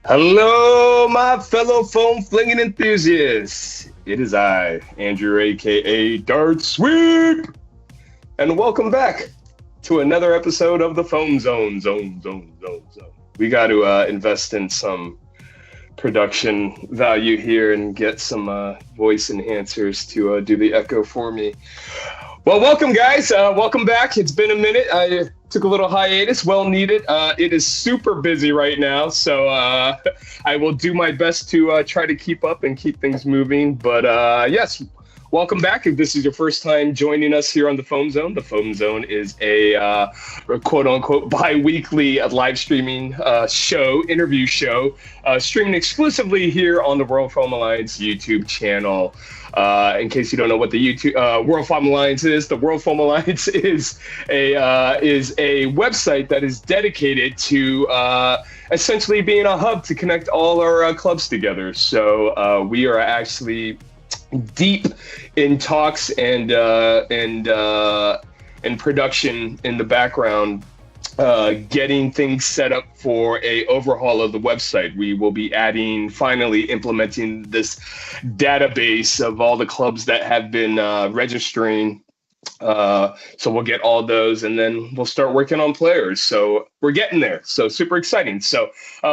Hello, my fellow foam flinging enthusiasts. It is I, Andrew, aka Dart Sweep, and welcome back to another episode of the Foam Zone. Zone. We got to invest in some production value here and get some voice enhancers to do the echo for me. Well, welcome, guys. Welcome back. It's been a minute. I took a little hiatus, well needed. It is super busy right now, so I will do my best to try to keep up and keep things moving. But yes, welcome back. If this is your first time joining us here on the Foam Zone is a quote unquote bi-weekly live streaming interview show, streaming exclusively here on the World Foam Alliance YouTube channel. In case you don't know what the World Foam Alliance is, the World Foam Alliance is a website that is dedicated to essentially being a hub to connect all our clubs together. So we are actually deep in talks and production in the background, getting things set up for a overhaul of the website. We will be finally implementing this database of all the clubs that have been registering. So we'll get all those and then we'll start working on players. So we're getting there. So super exciting. So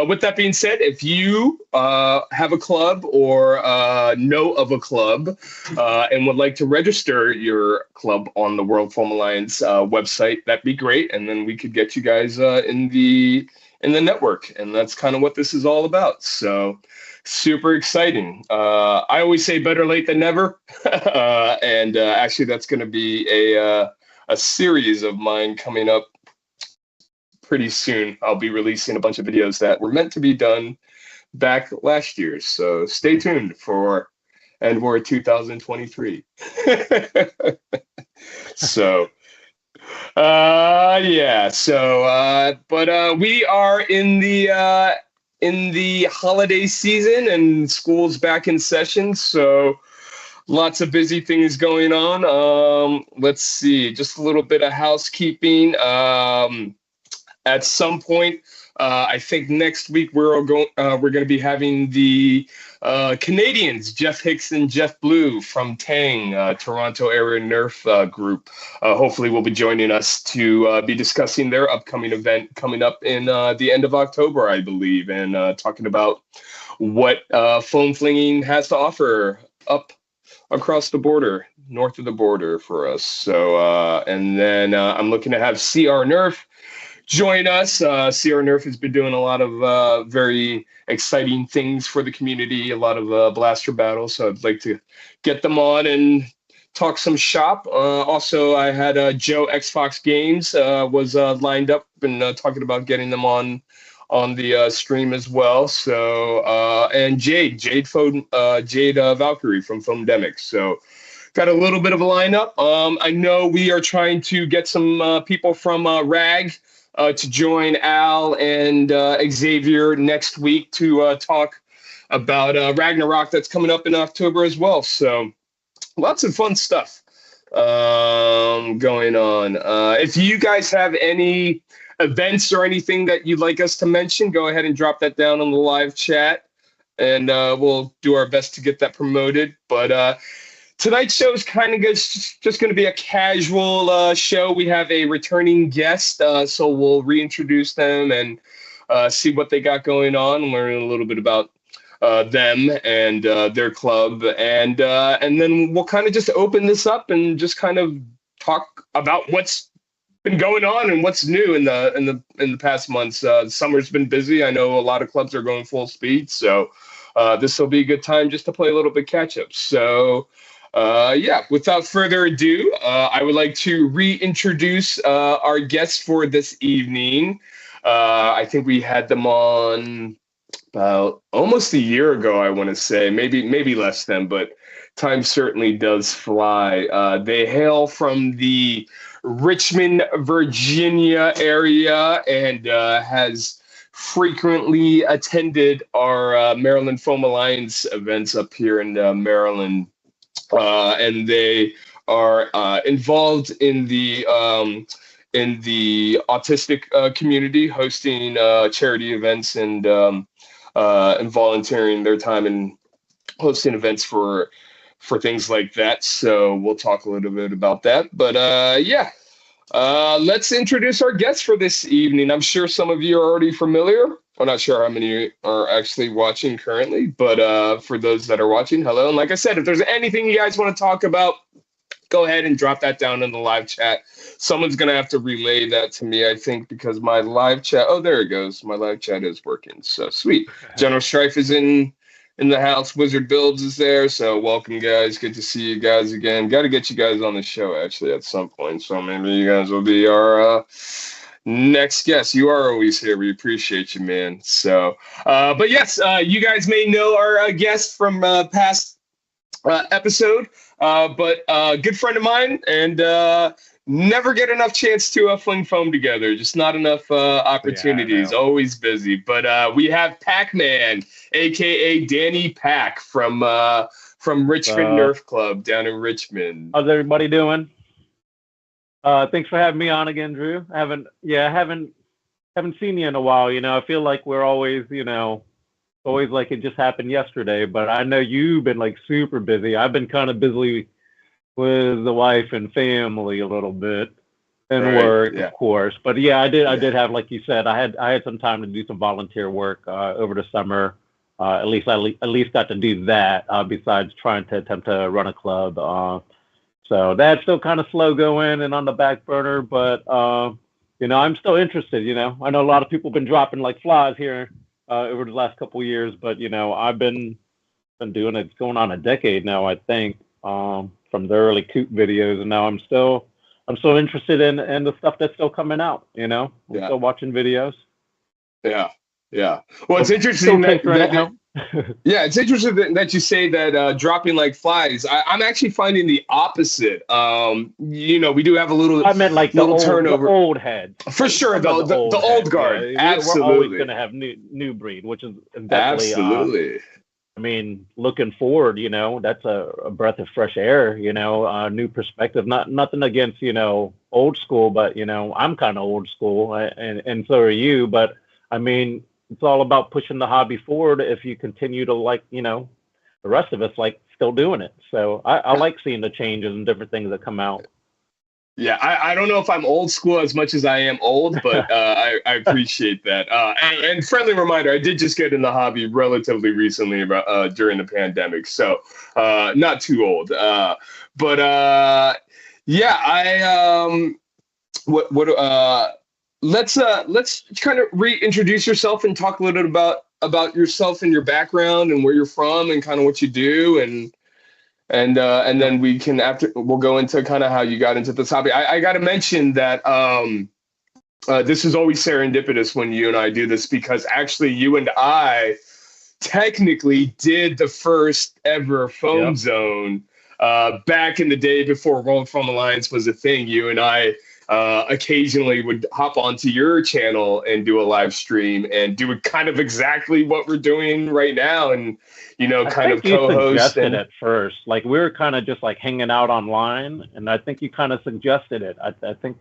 with that being said, if you have a club or know of a club and would like to register your club on the World Foam Alliance website, that'd be great. And then we could get you guys in the network. And that's kind of what this is all about. So super exciting. I always say better late than never. And actually, that's going to be a series of mine coming up pretty soon. I'll be releasing a bunch of videos that were meant to be done back last year. So stay tuned for War 2023. So yeah. So but we are in the holiday season and school's back in session, so lots of busy things going on. Let's see, just a little bit of housekeeping. At some point, I think next week we're going to be having the Canadians, Jeff Hicks and Jeff Blue from Tang, Toronto area Nerf group. Hopefully will be joining us to be discussing their upcoming event coming up in the end of October, I believe, and talking about what foam flinging has to offer up across the border, north of the border for us. So, and then I'm looking to have CR Nerf join us. CR Nerf has been doing a lot of very exciting things for the community, a lot of blaster battles. So I'd like to get them on and talk some shop. Also, I had Joe Xbox Games was lined up and talking about getting them on the stream as well. So and Jade Valkyrie from Foamdemic. So got a little bit of a lineup. I know we are trying to get some people from RAG to join Al and Xavier next week to talk about Ragnarok that's coming up in October as well. So lots of fun stuff going on. If you guys have any events or anything that you'd like us to mention, go ahead and drop that down on the live chat, and we'll do our best to get that promoted. But tonight's show is kind of just going to be a casual show. We have a returning guest, so we'll reintroduce them and see what they got going on, learn a little bit about them and their club, and then we'll kind of just open this up and just kind of talk about what's been going on and what's new in the past months. Summer's been busy. I know a lot of clubs are going full speed, so this will be a good time just to play a little bit catch up. So. Yeah, without further ado, I would like to reintroduce our guests for this evening. I think we had them on about almost a year ago, I want to say, maybe less than, but time certainly does fly. They hail from the Richmond, Virginia area and has frequently attended our Maryland Foam Alliance events up here in Maryland. And they are involved in the autistic community, hosting charity events and and volunteering their time and hosting events for things like that. So we'll talk a little bit about that. But yeah, let's introduce our guests for this evening. I'm sure some of you are already familiar. I'm not sure how many are actually watching currently, but for those that are watching, hello. And like I said, if there's anything you guys want to talk about, go ahead and drop that down in the live chat. Someone's going to have to relay that to me, I think, because my live chat, oh, there it goes. My live chat is working. So sweet. General Strife is in the house. Wizard Builds is there. So welcome, guys. Good to see you guys again. Got to get you guys on the show, actually, at some point. So maybe you guys will be our next guest. You are always here. We appreciate you, man. So, but yes, you guys may know our guest from past episode, but good friend of mine, and never get enough chance to fling foam together. Just not enough opportunities. Yeah, always busy. But we have Pac-Man, aka Danny Pac from Richmond Nerf Club down in Richmond. How's everybody doing? Thanks for having me on again, Drew. I haven't seen you in a while. You know, I feel like we're always, always like it just happened yesterday. But I know you've been like super busy. I've been kind of busy with the wife and family a little bit, and work, of course. But yeah, I did have, like you said, I had some time to do some volunteer work over the summer. At least got to do that besides trying to attempt to run a club. So that's still kind of slow going and on the back burner, but I'm still interested. I know a lot of people have been dropping like flies here over the last couple of years, but I've been doing it. It's going on a decade now, I think, from the early Coop videos, and now I'm still interested in the stuff that's still coming out. I'm still watching videos. Yeah. Well, it's interesting it's interesting that you say that dropping like flies. I'm actually finding the opposite. We do have a little. I meant like little turnover. The old heads. For sure, the old guard. Yeah. Absolutely. We're always going to have new breed, which is definitely. Absolutely. Looking forward, that's a breath of fresh air. New perspective. Nothing against old school, but I'm kind of old school, and so are you. But it's all about pushing the hobby forward if you continue to the rest of us still doing it. So I like seeing the changes and different things that come out. Yeah, I don't know if I'm old school as much as I am old, but I appreciate that. And friendly reminder, I did just get in the hobby relatively recently during the pandemic, so not too old. Let's kind of reintroduce yourself and talk a little bit about yourself and your background and where you're from and kind of what you do, and then we'll go into kind of how you got into this hobby. I got to mention that this is always serendipitous when you and I do this, because actually you and I technically did the first ever foam zone back in the day before World Foam Alliance was a thing. You and I occasionally would hop onto your channel and do a live stream and do kind of exactly what we're doing right now, and kind of co-host. And at first, like we were kind of just like hanging out online, and I think you kind of suggested it. I think,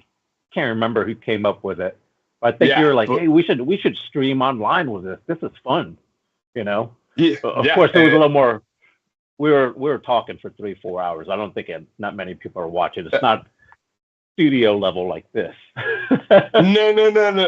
can't remember who came up with it, but I think you were like, "Hey, we should stream online with this. This is fun," Of course, it was a little more. We were talking for 3-4 hours. I don't think not many people are watching. It's not studio level like this. No.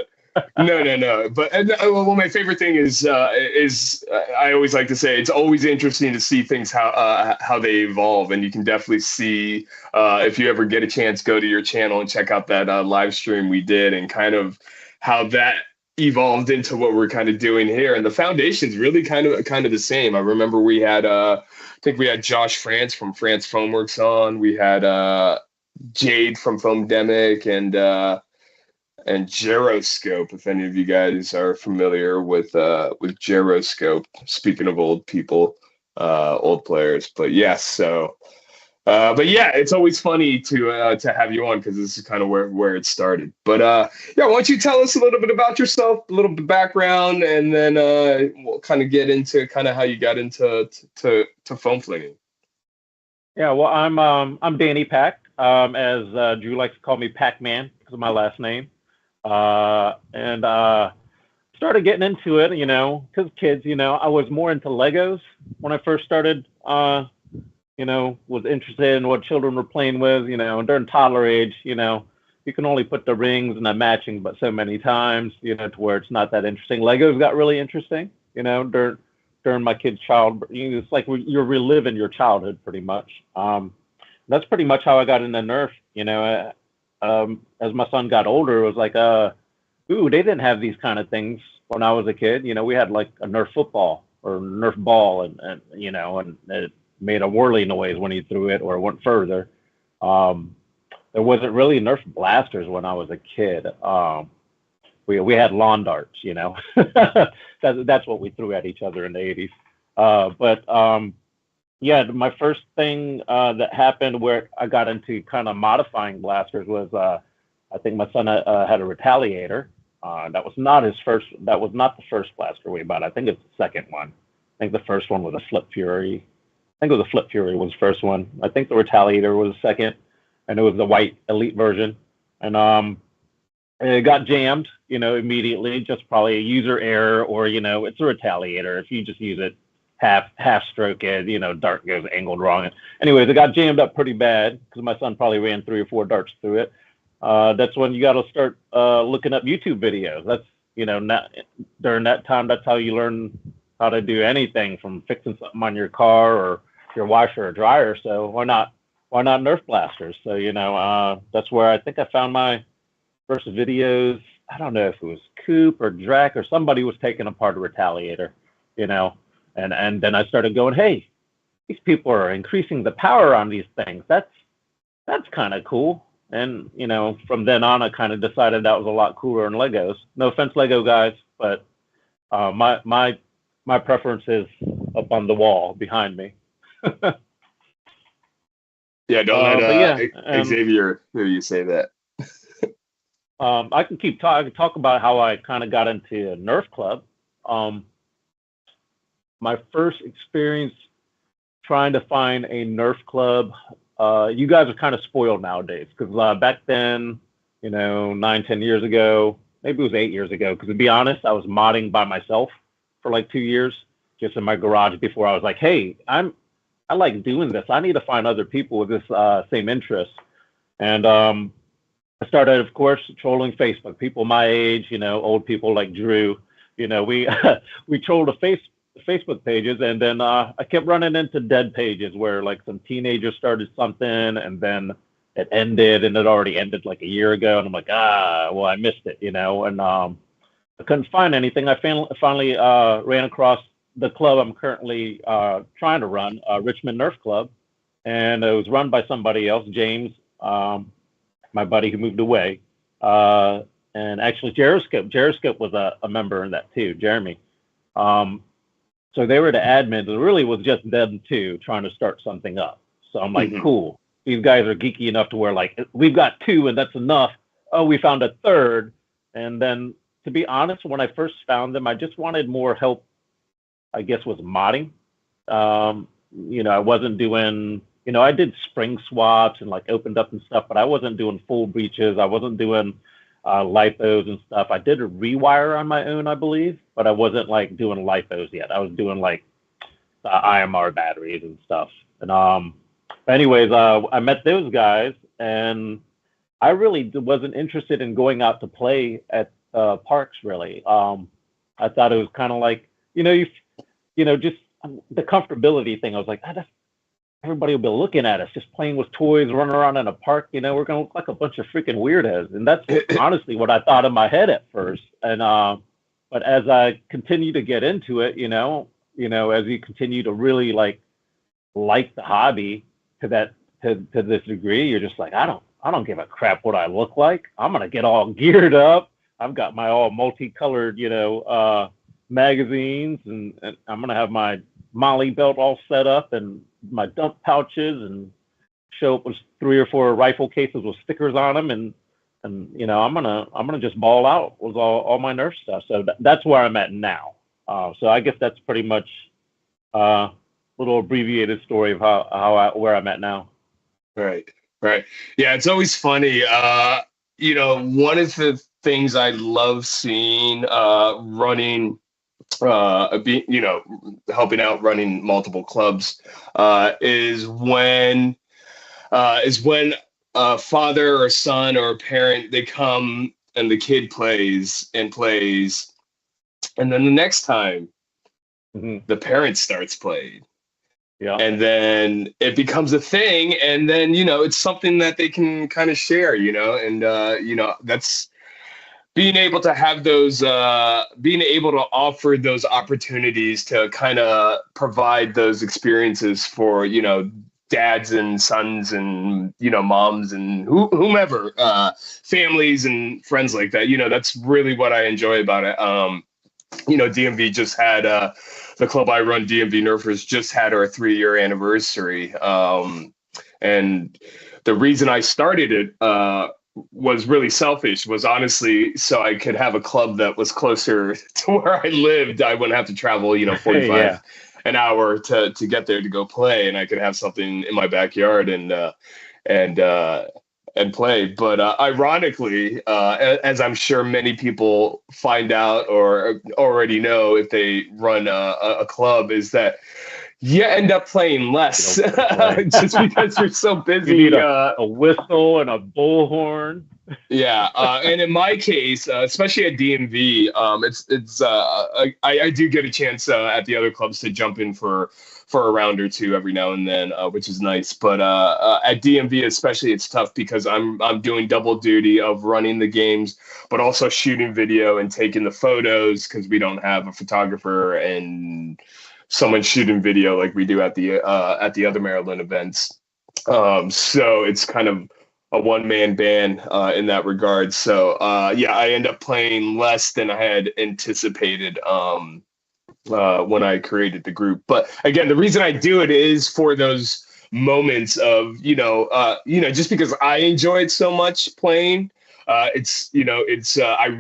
But my favorite thing is I always like to say it's always interesting to see things how they evolve, and you can definitely see if you ever get a chance, go to your channel and check out that live stream we did, and kind of how that evolved into what we're kind of doing here. And the foundation's really kind of the same. I remember we had I think we had Josh France from France Foamworks on. We had Jade from Foamdemic and Gyroscope, if any of you guys are familiar with Gyroscope. Speaking of old people, old players, but yes, it's always funny to have you on, because this is kind of where it started. But why don't you tell us a little bit about yourself, a little bit of background, and then we'll kind of get into kind of how you got into foam flinging. Yeah, well, I'm Danny Pac. As Drew likes to call me Pac-Man because of my last name. started getting into it, because kids, I was more into Legos when I first started, was interested in what children were playing with, and during toddler age, you can only put the rings and the matching, but so many times, to where it's not that interesting. Legos got really interesting, during my kid's childhood. It's like you're reliving your childhood pretty much. That's pretty much how I got into Nerf. As my son got older, it was like, ooh, they didn't have these kind of things when I was a kid. We had like a Nerf football or Nerf ball, and it made a whirly noise when he threw it or went further. There wasn't really Nerf blasters when I was a kid. We had lawn darts, that's what we threw at each other in the 80s. Yeah, my first thing that happened where I got into kind of modifying blasters was I think my son had a Retaliator. That was not the first blaster we bought. I think it's the second one. I think the first one was a Flip Fury. I think it was a Flip Fury was the first one. I think the Retaliator was the second, and it was the white Elite version. And it got jammed, immediately, just probably a user error, or, it's a Retaliator. If you just use it half stroke it, dart goes angled wrong. Anyways, it got jammed up pretty bad because my son probably ran 3 or 4 darts through it. That's when you got to start looking up YouTube videos. That's, not, during that time, that's how you learn how to do anything from fixing something on your car or your washer or dryer. So why not Nerf blasters? So, that's where I think I found my first videos. I don't know if it was Coop or Drac or somebody was taking apart a Retaliator, and then I started going, hey, these people are increasing the power on these things. That's kind of cool. And, from then on, I kind of decided that was a lot cooler than Legos. No offense, Lego guys, but my preference is up on the wall behind me. Yeah, don't let Xavier hear you say that. I can talk about how I kind of got into Nerf Club. My first experience trying to find a Nerf Club, you guys are kind of spoiled nowadays, because back then, 9-10 years ago, maybe it was 8 years ago, because to be honest, I was modding by myself for like 2 years, just in my garage before I was like, hey, I like doing this. I need to find other people with this same interest. And I started, of course, trolling Facebook. People my age, old people like Drew, we we trolled the Facebook pages, and then I kept running into dead pages where like some teenagers started something, and then it ended, and it already ended like a year ago, and I'm like, well, I missed it, and I couldn't find anything. I finally ran across the club I'm currently trying to run, Richmond Nerf Club, and it was run by somebody else, James, my buddy who moved away, and actually Gyroscope was a member in that too, Jeremy. So they were the admins. It really was just them two trying to start something up. So I'm like, cool. These guys are geeky enough to where like, we've got 2 and that's enough. Oh, we found a third. And then, to be honest, when I first found them, I just wanted more help, I guess, with modding. I wasn't doing, I did spring swaps and like opened up and stuff, but I wasn't doing full breaches. I wasn't doing lipos and stuff. I did a rewire on my own, I believe, but I wasn't like doing lipos yet. I was doing like IMR batteries and stuff. And anyways, I met those guys, and I really wasn't interested in going out to play at parks. Really, I thought it was kind of like just the comfortability thing. I was like, everybody will be looking at us just playing with toys, running around in a park. We're going to look like a bunch of freaking weirdos. And that's honestly what I thought in my head at first. And, but as I continue to get into it, as you continue to really like the hobby to this degree, you're just like, I don't give a crap what I look like. I'm going to get all geared up. I've got my all multicolored, magazines, and I'm going to have my Molly belt all set up and my dump pouches, and show up with 3 or 4 rifle cases with stickers on them, and I'm gonna just ball out with all my Nerf stuff. So that's where I'm at now. So I guess that's pretty much a little abbreviated story of where I'm at now. Right. Yeah, it's always funny. one of the things I love seeing running, helping out running multiple clubs, is when a father or son or a parent, they come and the kid plays and plays, and then the next time the parent starts playing. Yeah. And then it becomes a thing, and then it's something that they can kind of share, and that's being able to have those, being able to offer those opportunities to kind of provide those experiences for dads and sons and moms and whomever, families and friends like that. That's really what I enjoy about it. DMV just had the club I run, DMV Nerfers, just had our 3-year anniversary. And the reason I started it was really selfish, was honestly so I could have a club that was closer to where I lived. I wouldn't have to travel, 45 an hour to get there to go play, and I could have something in my backyard and play. But ironically, as I'm sure many people find out or already know if they run a club, is that you end up playing less just because you're so busy. You need a whistle and a bullhorn. Yeah, and in my case, especially at DMV, I do get a chance at the other clubs to jump in for a round or two every now and then, which is nice. But at DMV especially, it's tough because I'm doing double duty of running the games, but also shooting video and taking the photos, because we don't have a photographer and someone shooting video like we do at the other Maryland events. So it's kind of a one-man band in that regard. So I end up playing less than I had anticipated when I created the group. But again, the reason I do it is for those moments of just because I enjoy it so much playing. I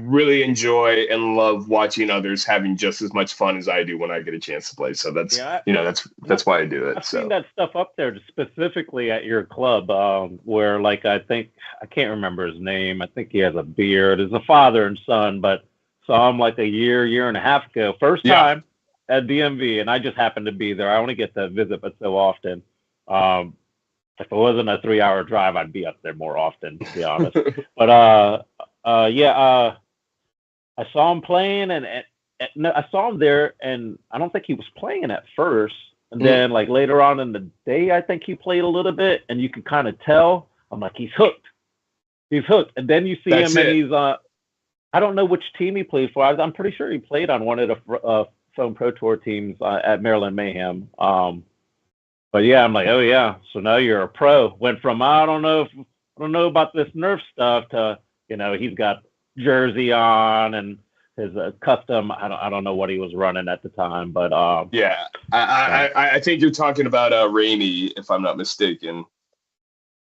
really enjoy and love watching others having just as much fun as I do when I get a chance to play. So that's that's why I do it. I've seen that stuff up there specifically at your club, where I can't remember his name. I think he has a beard. It's a father and son, but saw him like a year and a half ago, first time at DMV, and I just happened to be there. I only get to visit but so often. If it wasn't a 3-hour drive, I'd be up there more often, to be honest. But I saw him playing, and I saw him there, and I don't think he was playing at first. And then later on in the day, I think he played a little bit, and you can kind of tell. I'm like, he's hooked. He's hooked. And then you see him, and he's I don't know which team he played for. I'm pretty sure he played on one of the Foam Pro Tour teams at Maryland Mayhem. But yeah, I'm like, oh yeah, so now you're a pro. Went from I don't know about this Nerf stuff to he's got jersey on and his custom. I don't know what he was running at the time, but I think you're talking about Rainey, if I'm not mistaken.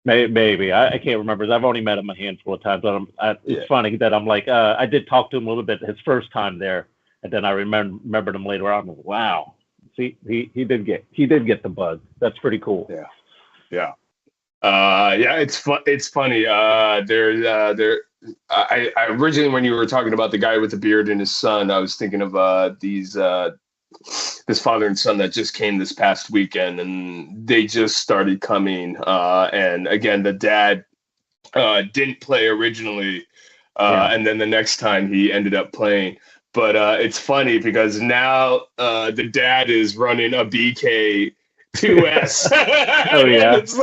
Maybe I can't remember. I've only met him a handful of times, but it's funny that I'm like I did talk to him a little bit his first time there, and then I remembered him later on. Wow. See, he did get the bug. That's pretty cool. Yeah. It's funny. I originally, when you were talking about the guy with the beard and his son, I was thinking of this father and son that just came this past weekend, and they just started coming. And again, the dad didn't play originally, and then the next time he ended up playing. But it's funny because now the dad is running a BK 2S. Oh yeah, it's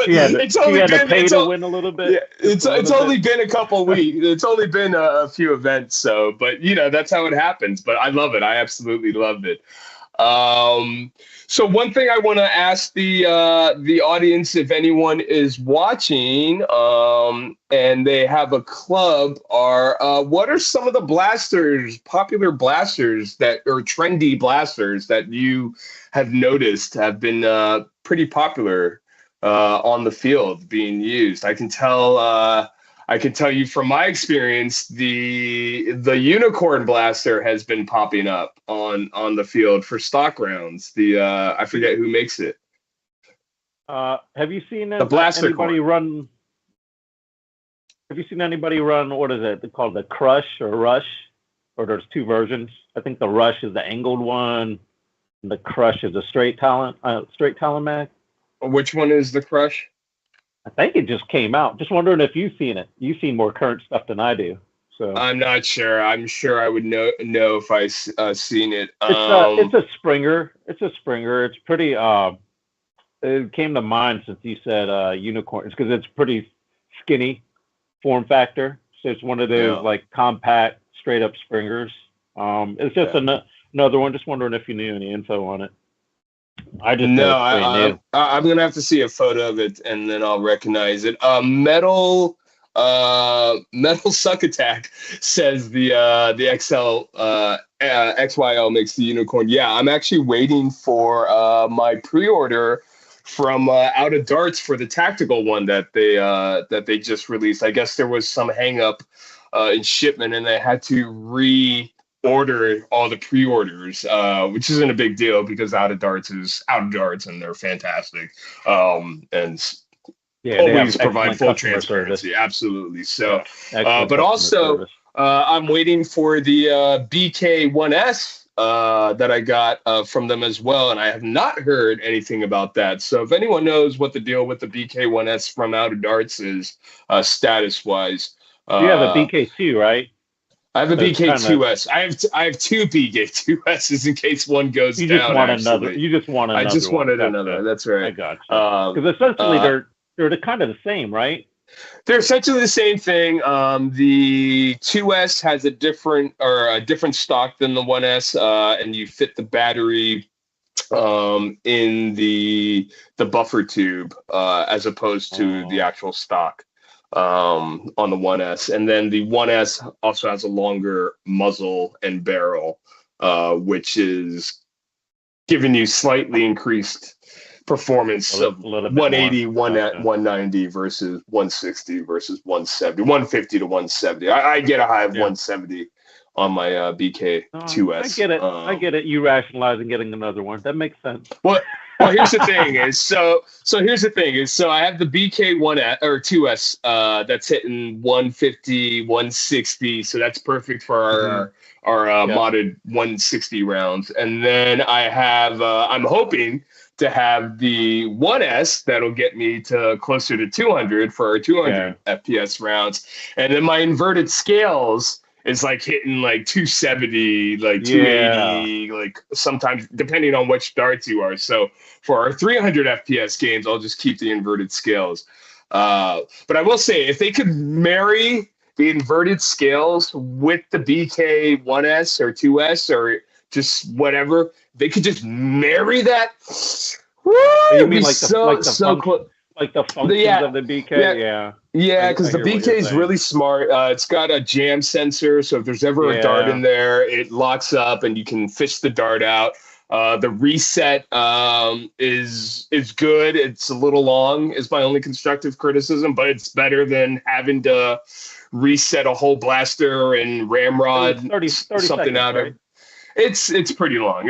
only been to win a little bit. Yeah, it's only been a couple weeks. It's only been a few events. So, but that's how it happens. But I love it. I absolutely love it. So one thing I want to ask the audience, if anyone is watching, and they have a club, what are some of the popular blasters trendy blasters that you have noticed have been pretty popular on the field being used? I can tell you from my experience, the Unicorn Blaster has been popping up on the field for stock rounds. I forget who makes it. Have you seen the Blaster anybody run? Have you seen anybody run, what is it called, the Crush or Rush? Or there's two versions. I think the Rush is the angled one, and the Crush is a straight talon mag. Which one is the Crush? I think it just came out. Just wondering if you've seen it. You've seen more current stuff than I do. So I'm not sure. I'm sure I would know if I seen it. It's a Springer. It's a Springer. It's pretty. It came to mind since you said unicorn. It's because it's pretty skinny form factor. So it's one of those like compact, straight up Springers. It's just another one. Just wondering if you knew any info on it. I just no. I'm gonna have to see a photo of it and then I'll recognize it. Metal Suck Attack says the XL XYL makes the unicorn. Yeah, I'm actually waiting for my pre-order from Out of Darts for the tactical one that they just released. I guess there was some hang up in shipment and they had to reorder all the pre-orders, which isn't a big deal because Out of Darts is Out of Darts and they're fantastic. And always provide full transparency. Service. Absolutely. So, but also I'm waiting for the BK1S that I got from them as well, and I have not heard anything about that. So if anyone knows what the deal with the BK1S from Out of Darts is, status-wise. You have a BK2, right? I have a BK2S. I have two BK2Ss in case one goes down. You just want another. I just wanted another. That's right. I got you. Because essentially they're kind of the same, right? They're essentially the same thing. The 2S has a different stock than the 1S, and you fit the battery in the buffer tube as opposed to the actual stock on the 1S. And then the 1S also has a longer muzzle and barrel, which is giving you slightly increased performance of 180, 190 versus 160 versus 170, 150 to 170. I get a high of 170 on my BK2S. I get it. You rationalizing getting another one. That makes sense. Well, here's the thing is, so I have the BK1 or 2S that's hitting 150, 160. So that's perfect for our modded 160 rounds. And then I have, I'm hoping to have the 1S that'll get me to closer to 200 for our 200 FPS rounds. And then my inverted scales is like hitting like 270, like 280, like sometimes depending on which darts you are. So for our 300 FPS games, I'll just keep the inverted scales. But I will say, if they could marry the inverted scales with the BK 1S or 2S or just whatever, they could just marry that. Woo! You mean like the functions of the BK? Yeah, because the BK is really smart. It's got a jam sensor, so if there's ever a dart in there, it locks up and you can fish the dart out. The reset is good. It's a little long, is my only constructive criticism, but it's better than having to reset a whole blaster and ramrod 30 something seconds, out right? of. It's pretty long.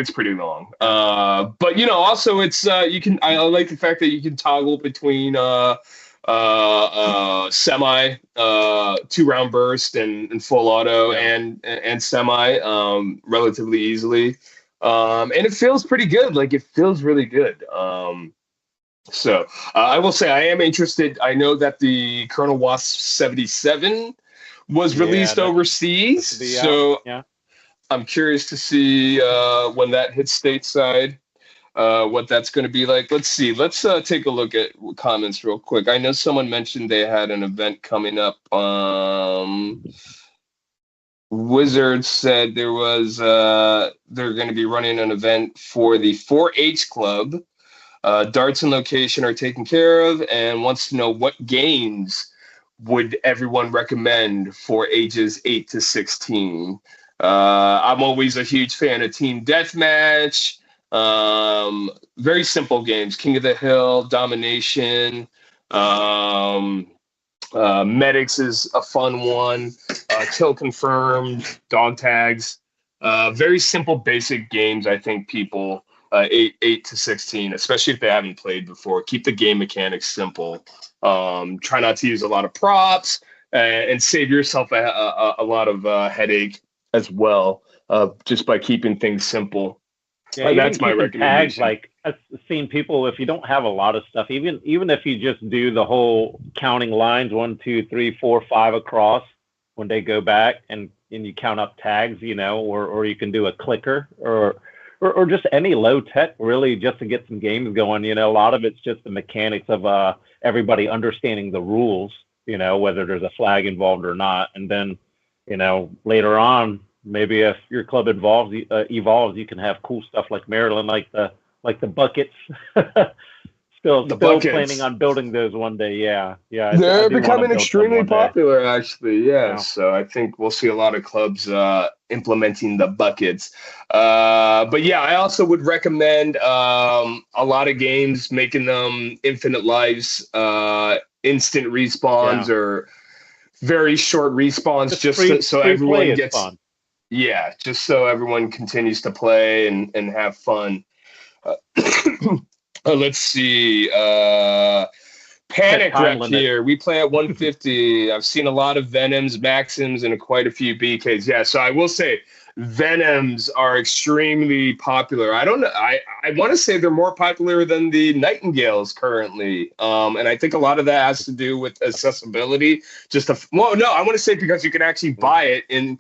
But also it's I like the fact that you can toggle between semi 2-round burst and full auto and semi relatively easily. And it feels pretty good. Like, it feels really good. So I will say I am interested. I know that the Colonel Wasp 77 was released overseas. So I'm curious to see when that hits stateside, what that's going to be like. Let's see. Let's take a look at comments real quick. I know someone mentioned they had an event coming up. Wizard said there was they're going to be running an event for the 4-H club. Darts and location are taken care of, and wants to know what games would everyone recommend for ages 8 to 16. I'm always a huge fan of Team Deathmatch. Very simple games: King of the Hill, Domination. Medics is a fun one. Kill Confirmed, Dog Tags. Very simple, basic games. I think people 8 to 16, especially if they haven't played before, keep the game mechanics simple. Try not to use a lot of props. and save yourself a lot of headache as well, just by keeping things simple. Yeah, That's my keeping tags, recommendation. like I've seen people, if you don't have a lot of stuff, even if you just do the whole counting lines 1, 2, 3, 4, 5 across when they go back, and you count up tags, or you can do a clicker, or just any low tech, really, just to get some games going. A lot of it's just the mechanics of everybody understanding the rules, whether there's a flag involved or not, and then later on, maybe if your club evolves, you can have cool stuff like Maryland, like the buckets. Still planning on building those one day. Yeah. They're becoming extremely popular, actually. Yeah. So I think we'll see a lot of clubs implementing the buckets. But yeah, I also would recommend a lot of games making them infinite lives, instant respawns, or very short respawns, so everyone gets fun. Yeah, just so everyone continues to play and have fun. Let's see. Panic Rep here. We play at 150. I've seen a lot of Venoms, Maxims, and quite a few BKs. Yeah, so I will say Venoms are extremely popular. I don't know. I want to say they're more popular than the Nightingales currently. And I think a lot of that has to do with accessibility. I want to say because you can actually buy it in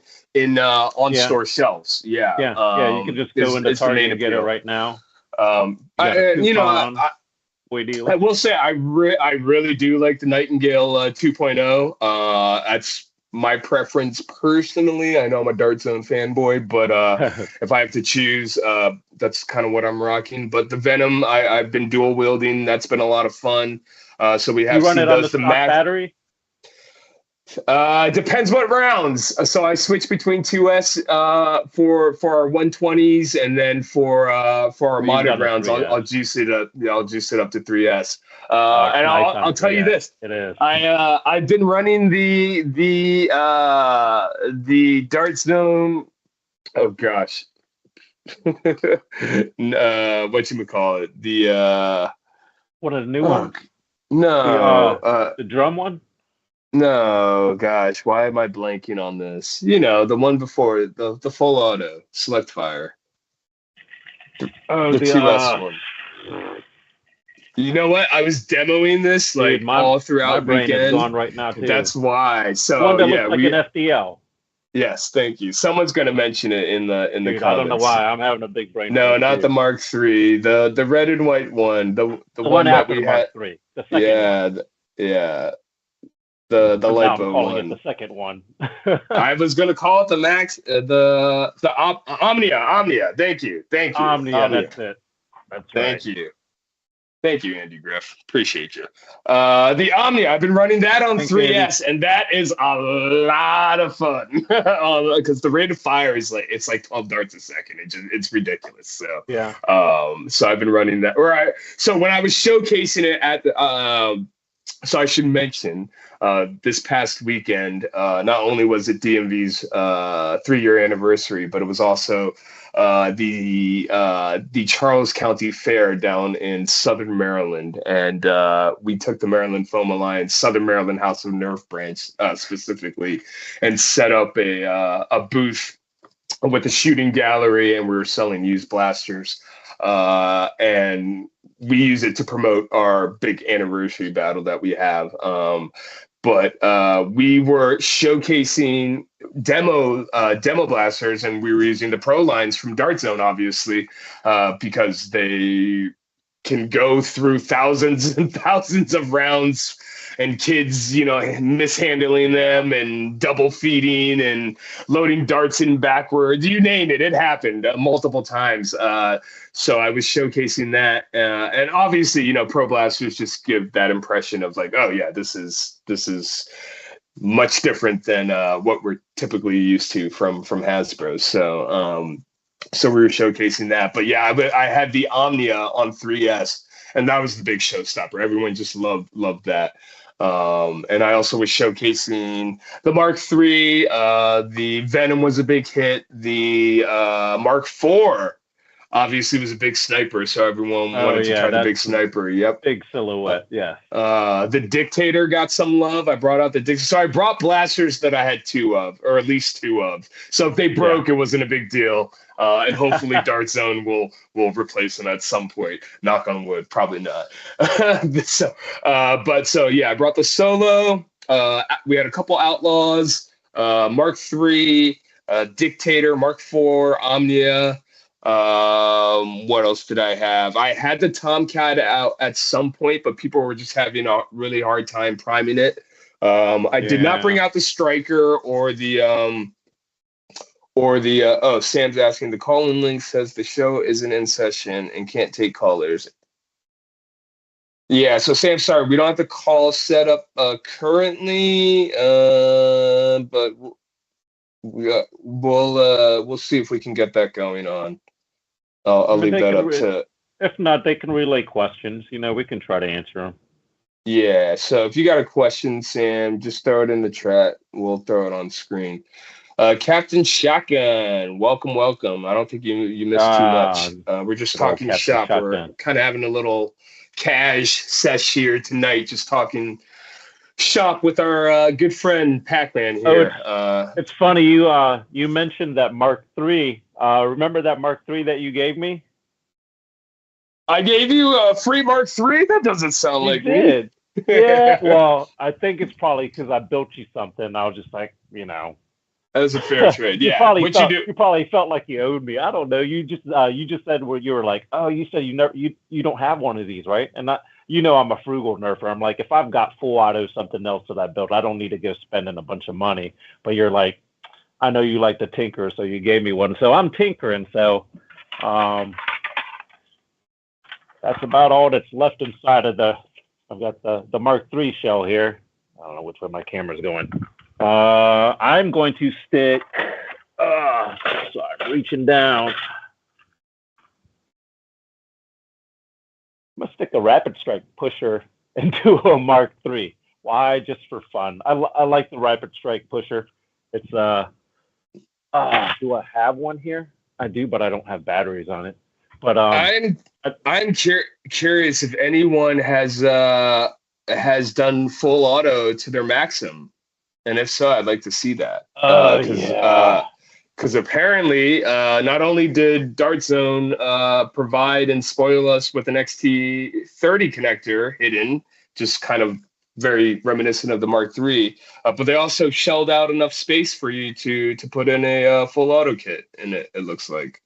on-store shelves. Yeah. You can just go into Target and get it right now. I will say I really do like the Nightingale 2.0. That's my preference personally. I know I'm a Dart Zone fanboy, but if I have to choose, that's kind of what I'm rocking. But the Venom, I've been dual wielding. That's been a lot of fun. So we have you run it on the stock battery? Depends what rounds. So I switch between 2S for our 120s, and then for our modded rounds, I'll juice it up. I'll juice it up to 3S. And I'll tell you this: it is. I've been running the Dart Zone. Oh gosh, whatchamacallit? What are the new ones? No, the drum one. No, gosh, why am I blanking on this? The one before, the full auto, select fire. The 2S one. You know what? I was demoing this all throughout my brain weekend. Is gone right now too. That's why. So one that looks like an FDL. Yes, thank you. Someone's going to mention it in the comments. I don't know why. I'm having a big brain. No, not the Mark III. The red and white one. The one that we had. Mark III. The second one. Yeah. The lipo calling one. It the second one. I was gonna call it the Max, the Omnia. Thank you. Omnia. That's it. That's right. Thank you, Andy Griff. Appreciate you. The Omnia. I've been running that on 3S, and that is a lot of fun because the rate of fire is it's like 12 darts a second. It's ridiculous. So yeah. So I've been running that. So when I was showcasing it at the so I should mention this past weekend, not only was it DMV's 3-year anniversary, but it was also the Charles County Fair down in Southern Maryland. And we took the Maryland Foam Alliance, Southern Maryland House of Nerf branch specifically, and set up a booth with a shooting gallery, and we were selling used blasters. And we use it to promote our big anniversary battle that we have. But we were showcasing demo blasters, and we were using the Pro lines from Dart Zone, obviously, because they can go through thousands and thousands of rounds, and kids, mishandling them and double feeding and loading darts in backwards. You name it, it happened multiple times. So I was showcasing that, and obviously, Pro blasters just give that impression of oh yeah, this is much different than what we're typically used to from Hasbro. So we were showcasing that, but yeah, I had the Omnia on 3S, and that was the big showstopper. Everyone just loved that. And I also was showcasing the Mark III. The Venom was a big hit. The Mark IV obviously was a big sniper, so everyone Oh wanted to yeah, try the that's big sniper. Yep. big silhouette. Yeah. The Dictator got some love. I brought out the Dictator. So I brought blasters that I had two of, or at least two of. So if they Yeah. broke, it wasn't a big deal. And hopefully Dart Zone will replace them at some point. Knock on wood, probably not. So yeah, I brought the Solo. We had a couple Outlaws, Mark III, Dictator, Mark IV, Omnia. What else did I have? I had the Tomcat out at some point, but people were just having a really hard time priming it. I did not bring out the Striker or the oh, Sam's asking, the call-in link says the show isn't in session and can't take callers. Yeah, so Sam, sorry, we don't have the call set up currently, but we'll see if we can get that going on. I'll leave that up to. If not, they can relay questions. We can try to answer them. Yeah. So if you got a question, Sam, just throw it in the chat. We'll throw it on screen. Captain Shotgun, welcome. I don't think you missed too much. We're just talking shop. We're kind of having a little cash sesh here tonight, just talking shop with our good friend Pac-Man here. It's funny you mentioned that Mark III. Remember that Mark III that you gave me? I gave you a free Mark III? That doesn't sound like me. Yeah, well, I think it's probably because I built you something. I was just like, That was a fair trade. Yeah. You probably felt like you owed me. I don't know. You just said where you were like, oh, you said you don't have one of these, right? And I'm a frugal nerfer. I'm like, if I've got full auto something else that I built, I don't need to go spending a bunch of money. But you're like, I know you like to tinker, so you gave me one. So I'm tinkering. So that's about all that's left inside of I've got the Mark III shell here. I don't know which way my camera's going. I'm going to stick, sorry, reaching down. I'm going to stick a Rapid Strike pusher into a Mark III. Why? Just for fun. I like the Rapid Strike pusher. It's, do I have one here? I do, but I don't have batteries on it. But I'm curious if anyone has done full auto to their Maxim, and if so, I'd like to see that. Because apparently, not only did Dart Zone provide and spoil us with an XT30 connector hidden, just kind of very reminiscent of the Mark III, but they also shelled out enough space for you to put in a full auto kit in it. It looks like.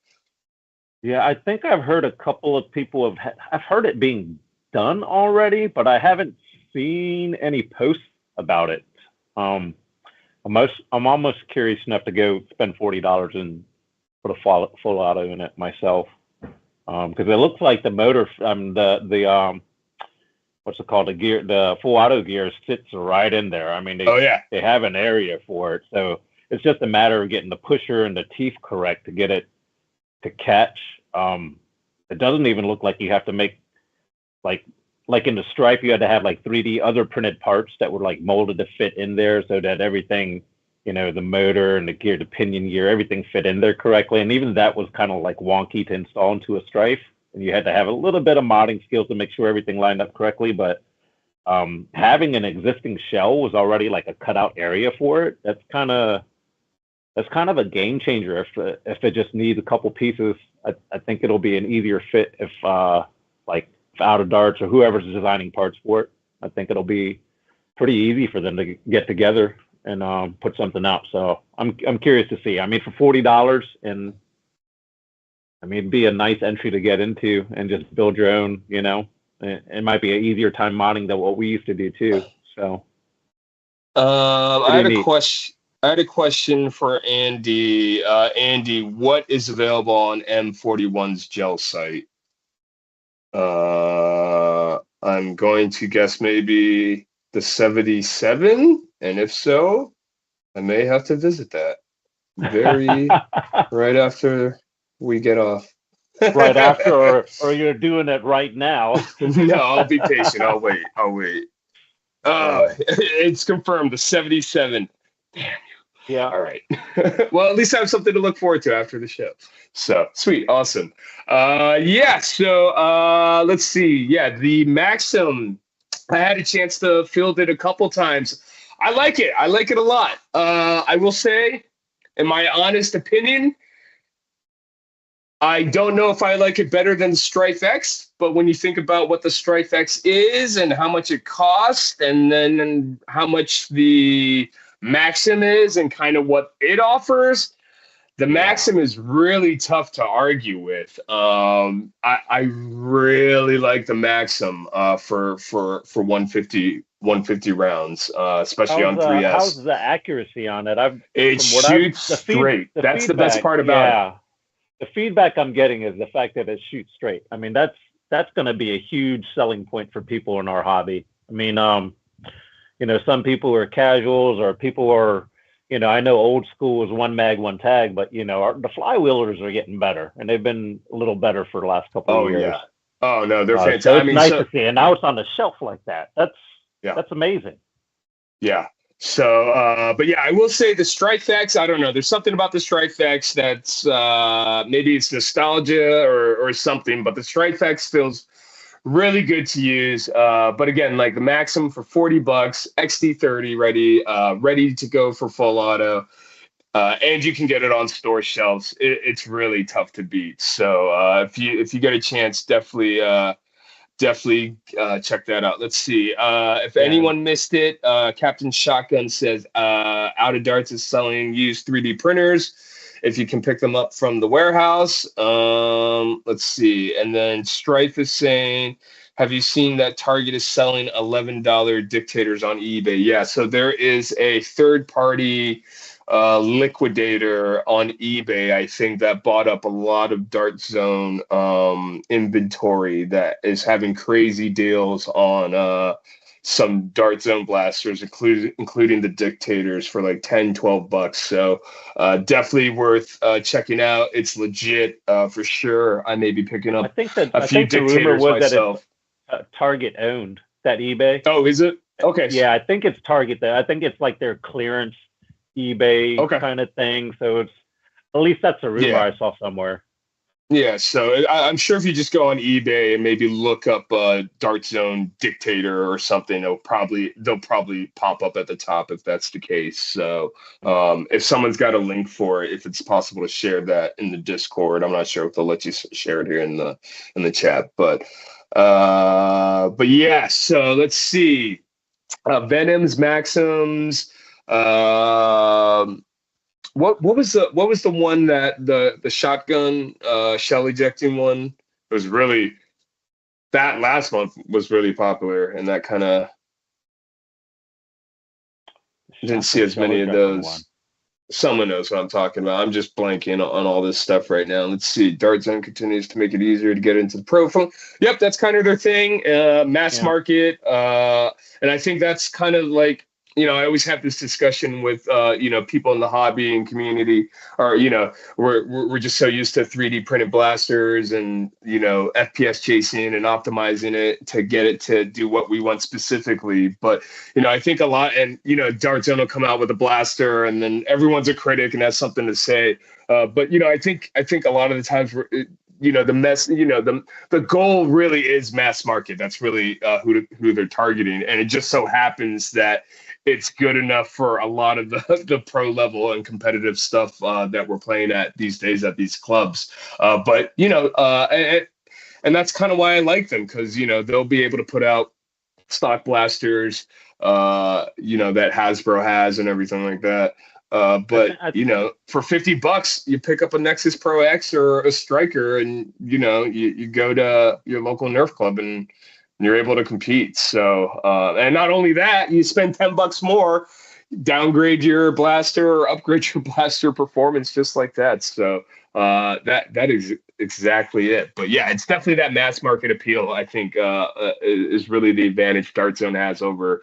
Yeah, I think I've heard a couple of people I've heard it being done already, but I haven't seen any posts about it. I'm almost curious enough to go spend $40 and put a full auto in it myself, because it looks like the motor, what's it called, the full auto gear sits right in there. I mean, they have an area for it, so it's just a matter of getting the pusher and the teeth correct to get it to catch. It doesn't even look like you have to make like in the Stripe, you had to have like 3D other printed parts that were like molded to fit in there so that everything, the motor and the gear, the pinion gear, everything fit in there correctly. And even that was kind of like wonky to install into a Strife. And you had to have a little bit of modding skills to make sure everything lined up correctly. But having an existing shell was already like a cutout area for it. That's kind of a game changer. If it just needs a couple pieces, I think it'll be an easier fit if Out of Darts or whoever's designing parts for it. I think it'll be pretty easy for them to get together and put something out. So I'm curious to see. I mean, for $40, and I mean, it'd be a nice entry to get into and just build your own. It might be an easier time modding than what we used to do too. So I had a question for Andy. Andy, what is available on M41's gel site? I'm going to guess maybe the 77, and if so, I may have to visit that right after we get off. Right after, or you're doing it right now. No, I'll be patient. I'll wait. It's confirmed, the 77. Damn Yeah. All right. Well, at least I have something to look forward to after the show. So sweet, awesome. Yeah. So let's see. Yeah, the Maxim. I had a chance to field it a couple times. I like it. I like it a lot. I will say, in my honest opinion, I don't know if I like it better than the Strife X, but when you think about what the Strife X is and how much it costs, and then how much the Maxim is and kind of what it offers, the Yeah. Maxim is really tough to argue with. I really like the Maxim for 150 rounds, especially on 3S. How's the accuracy on it? It shoots straight. That's the best part about it. The feedback I'm getting is the fact that it shoots straight. I mean, that's going to be a huge selling point for people in our hobby. I mean, you know, some people are casuals, or people are, you know, I know old school was one mag, one tag, but you know, the flywheelers are getting better, and they've been a little better for the last couple of years. Yeah. Oh no, they're fantastic. So it's nice to see, and now it's on the shelf like that. That's amazing. Yeah. So, but yeah, I will say the Strife X, I don't know. There's something about the Strife X that's maybe it's nostalgia or something, but the Strife X feels really good to use. But again, like the Maxim for $40, XD30 ready to go for full auto. And you can get it on store shelves. It's really tough to beat. So if you get a chance, definitely check that out. Let's see. If anyone missed it, Captain Shotgun says Out of Darts is selling used 3D printers if you can pick them up from the warehouse. Let's see. And then Strife is saying, have you seen that Target is selling $11 dictators on eBay? Yeah, so there is a third-party liquidator on eBay, I think, that bought up a lot of Dart Zone inventory that is having crazy deals on some Dart Zone blasters, including the dictators, for like $10-12. So definitely worth checking out. It's legit for sure. I may be picking up a few dictators myself. Target owned that eBay. Oh, is it? Okay. Yeah, I think it's Target though. I think it's like their clearance eBay kind of thing. So it's, at least that's a rumor I saw somewhere. Yeah, so I'm sure if you just go on eBay and maybe look up Dart Zone Dictator or something, they'll probably pop up at the top if that's the case. So if someone's got a link for it, if it's possible to share that in the Discord, I'm not sure if they'll let you share it here in the chat, but yeah. So let's see, Venoms, Maxims. What was the one that the shotgun shell ejecting one was really, that last month was really popular, and that kind of didn't see as many of those. Someone knows what I'm talking about. I'm just blanking on all this stuff right now. Let's see. Dart Zone continues to make it easier to get into the pro phone. Yep, that's kind of their thing. Mass market, and I think that's kind of like, you know, I always have this discussion with, you know, people in the hobby and community, or, you know, we're just so used to 3D printed blasters and, you know, FPS chasing and optimizing it to get it to do what we want specifically. But, you know, I think a lot, and, you know, Dart Zone will come out with a blaster and then everyone's a critic and has something to say. But, you know, I think a lot of the times you know, the goal really is mass market. That's really who they're targeting. And it just so happens that it's good enough for a lot of the pro level and competitive stuff that we're playing at these days at these clubs. But, you know, and that's kind of why I like them, because, you know, they'll be able to put out stock blasters, you know, that Hasbro has and everything like that. But, you know, for $50, you pick up a Nexus Pro X or a Striker, and, you know, you go to your local Nerf club and you're able to compete. So, and not only that, you spend $10 more, downgrade your blaster or upgrade your blaster performance just like that. So that is exactly it. But yeah, it's definitely that mass market appeal, I think, is really the advantage Dart Zone has over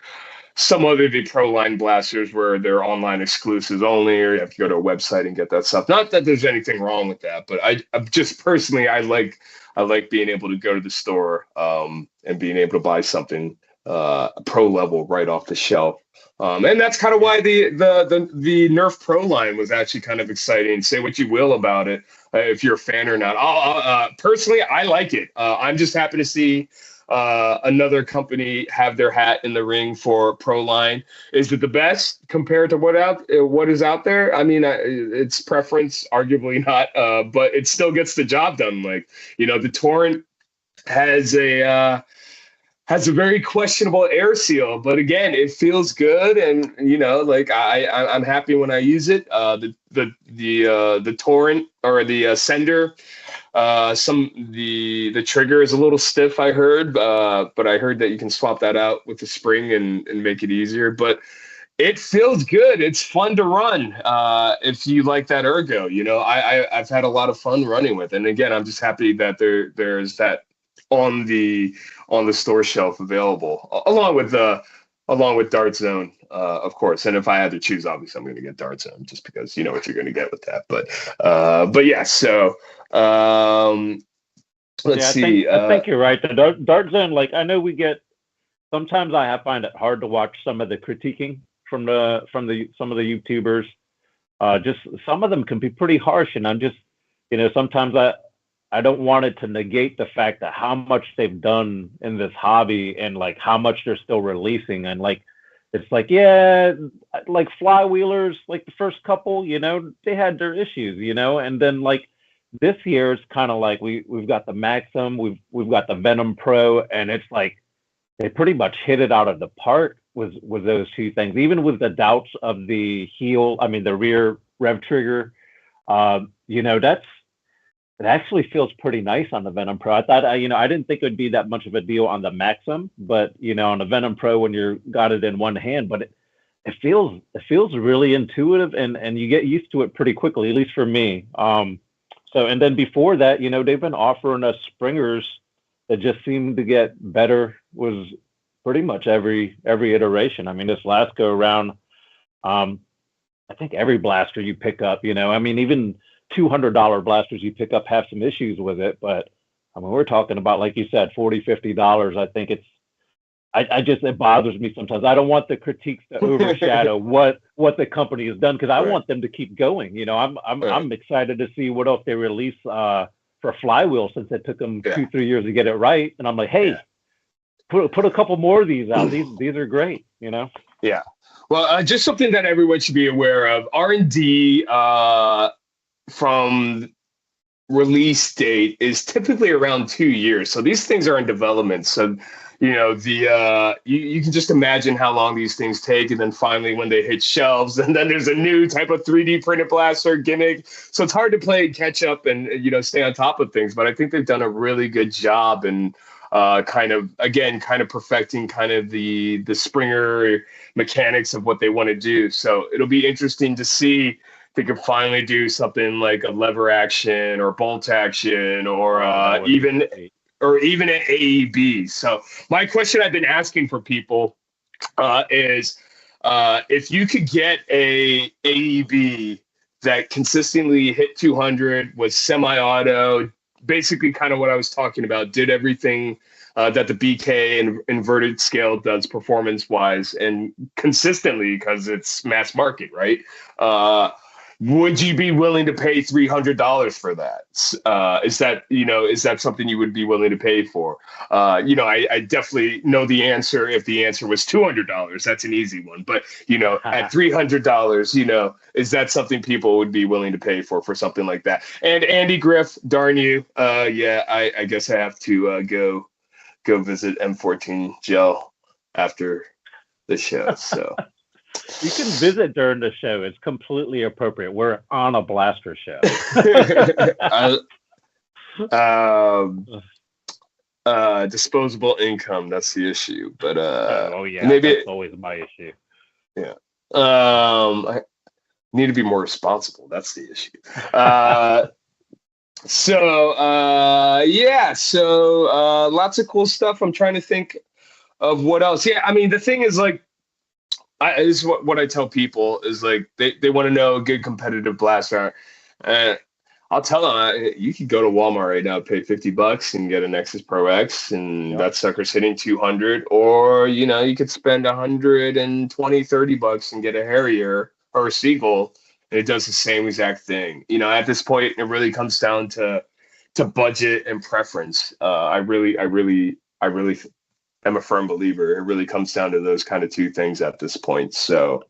some other the pro line blasters, where they're online exclusives only, or you have to go to a website and get that stuff. Not that there's anything wrong with that, but I just personally, I like being able to go to the store and being able to buy something pro level right off the shelf. And that's kind of why the Nerf Pro line was actually kind of exciting. Say what you will about it, if you're a fan or not. Personally, I like it. I'm just happy to see another company have their hat in the ring for Pro line. Is it the best compared to what is out there? I mean, it's preference, arguably not, but it still gets the job done. Like, the Torrent has a very questionable air seal, but again, it feels good, and like I'm happy when I use it. The Torrent or the Sender, the trigger is a little stiff, I heard, but I heard that you can swap that out with the spring and make it easier. But it feels good. It's fun to run if you like that ergo. I've had a lot of fun running with it. And again, I'm just happy that there's that on the store shelf available, along with Dart Zone, of course. And if I had to choose, obviously I'm going to get Dart Zone, just because you know what you're going to get with that. But yeah. So let's see. I think you're right. The Dart Zone, like, I know we get sometimes find it hard to watch some of the critiquing from some of the YouTubers. Just some of them can be pretty harsh, and I'm just sometimes I don't want it to negate the fact that how much they've done in this hobby and like how much they're still releasing. And like, it's like, yeah, like flywheelers, like the first couple, they had their issues, and then like this year it's kind of like we've got the Maxim, we've got the Venom Pro, and it's like they pretty much hit it out of the park with those two things, even with the doubts of the the rear rev trigger. It actually feels pretty nice on the Venom Pro. I thought, I didn't think it would be that much of a deal on the Maxim, but on the Venom Pro when you got it in one hand, but it feels really intuitive, and you get used to it pretty quickly, at least for me. And then before that, they've been offering us springers that just seem to get better was pretty much every iteration. I mean, this last go around, I think every blaster you pick up, even $200 blasters you pick up have some issues with it, but I mean, we're talking about, like you said, $40-$50. I think it bothers me sometimes. I don't want the critiques to overshadow what the company has done, because I want them to keep going. I'm excited to see what else they release for Flywheel, since it took them 2-3 years to get it right. And I'm like, hey, put a couple more of these out. These are great. Yeah. Well, just something that everyone should be aware of: R&D from release date is typically around 2 years. So these things are in development. So, you can just imagine how long these things take. And then finally, when they hit shelves, and then there's a new type of 3D printed blaster gimmick. So it's hard to play catch up and, stay on top of things. But I think they've done a really good job in kind of perfecting kind of the Springer mechanics of what they want to do. So it'll be interesting to see. They could finally do something like a lever action or bolt action, or even an AEB. So my question I've been asking for people is if you could get a AEB that consistently hit 200, was semi-auto, basically kind of what I was talking about, did everything that the BK and inverted scale does performance-wise and consistently, because it's mass market, right? Would you be willing to pay $300 for that? Is that something you would be willing to pay for? I definitely know the answer. If the answer was $200, that's an easy one. But at $300, is that something people would be willing to pay for something like that? And Andy Griff, darn you, I guess I have to go visit M14 Gel after the show. So. You can visit during the show. It's completely appropriate. We're on a blaster show. Disposable income, that's the issue. But maybe that's always my issue. Yeah. I need to be more responsible. That's the issue. So lots of cool stuff. I'm trying to think of what else. Yeah, I mean, the thing is, like, this is what I tell people is, like, they want to know a good competitive blaster. I'll tell them you could go to Walmart right now, pay $50 and get a Nexus Pro X, and Yep. that sucker's hitting 200. Or you could spend 120, $30 and get a Harrier or a Seagull, and it does the same exact thing. At this point, it really comes down to budget and preference. I really am a firm believer. It really comes down to those kind of two things at this point. So.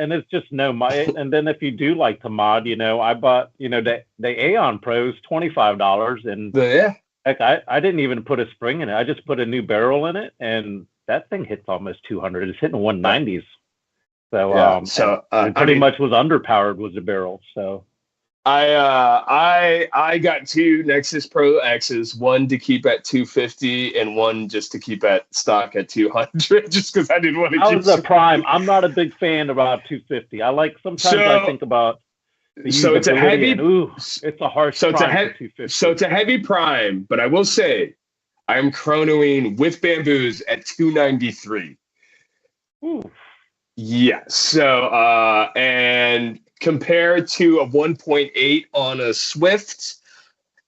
It's just no mod. And then if you do like to mod, I bought the Aeon Pros $25, and Yeah. heck, I didn't even put a spring in it. I just put a new barrel in it, and that thing hits almost 200. It's hitting 190s. So yeah. pretty much was underpowered was the barrel. So I got two Nexus Pro X's, one to keep at 250 and one just to keep at stock at 200, just because I didn't want to. I was a prime. I'm not a big fan about 250. I like sometimes I think about the so it's a heavy. It's a harsh. So prime for 250. So it's a heavy prime, but I will say I am chronoing with bamboos at 293. Ooh. Yeah. So and compared to a 1.8 on a Swift,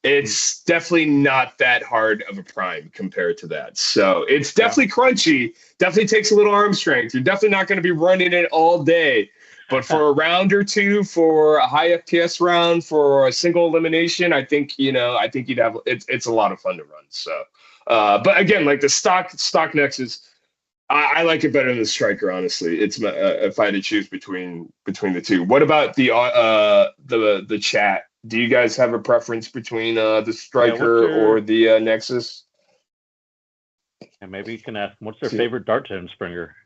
it's definitely not that hard of a prime compared to that. So it's definitely crunchy, definitely takes a little arm strength. You're definitely not going to be running it all day. But for a round or two, for a high FPS round, for a single elimination, I think you'd have it's a lot of fun to run. So but again, like the stock Nexus, I like it better than the Striker, honestly. It's if I had to choose between the two. What about the chat? Do you guys have a preference between the Striker or the Nexus? And maybe you can ask them, what's their favorite dart zone springer?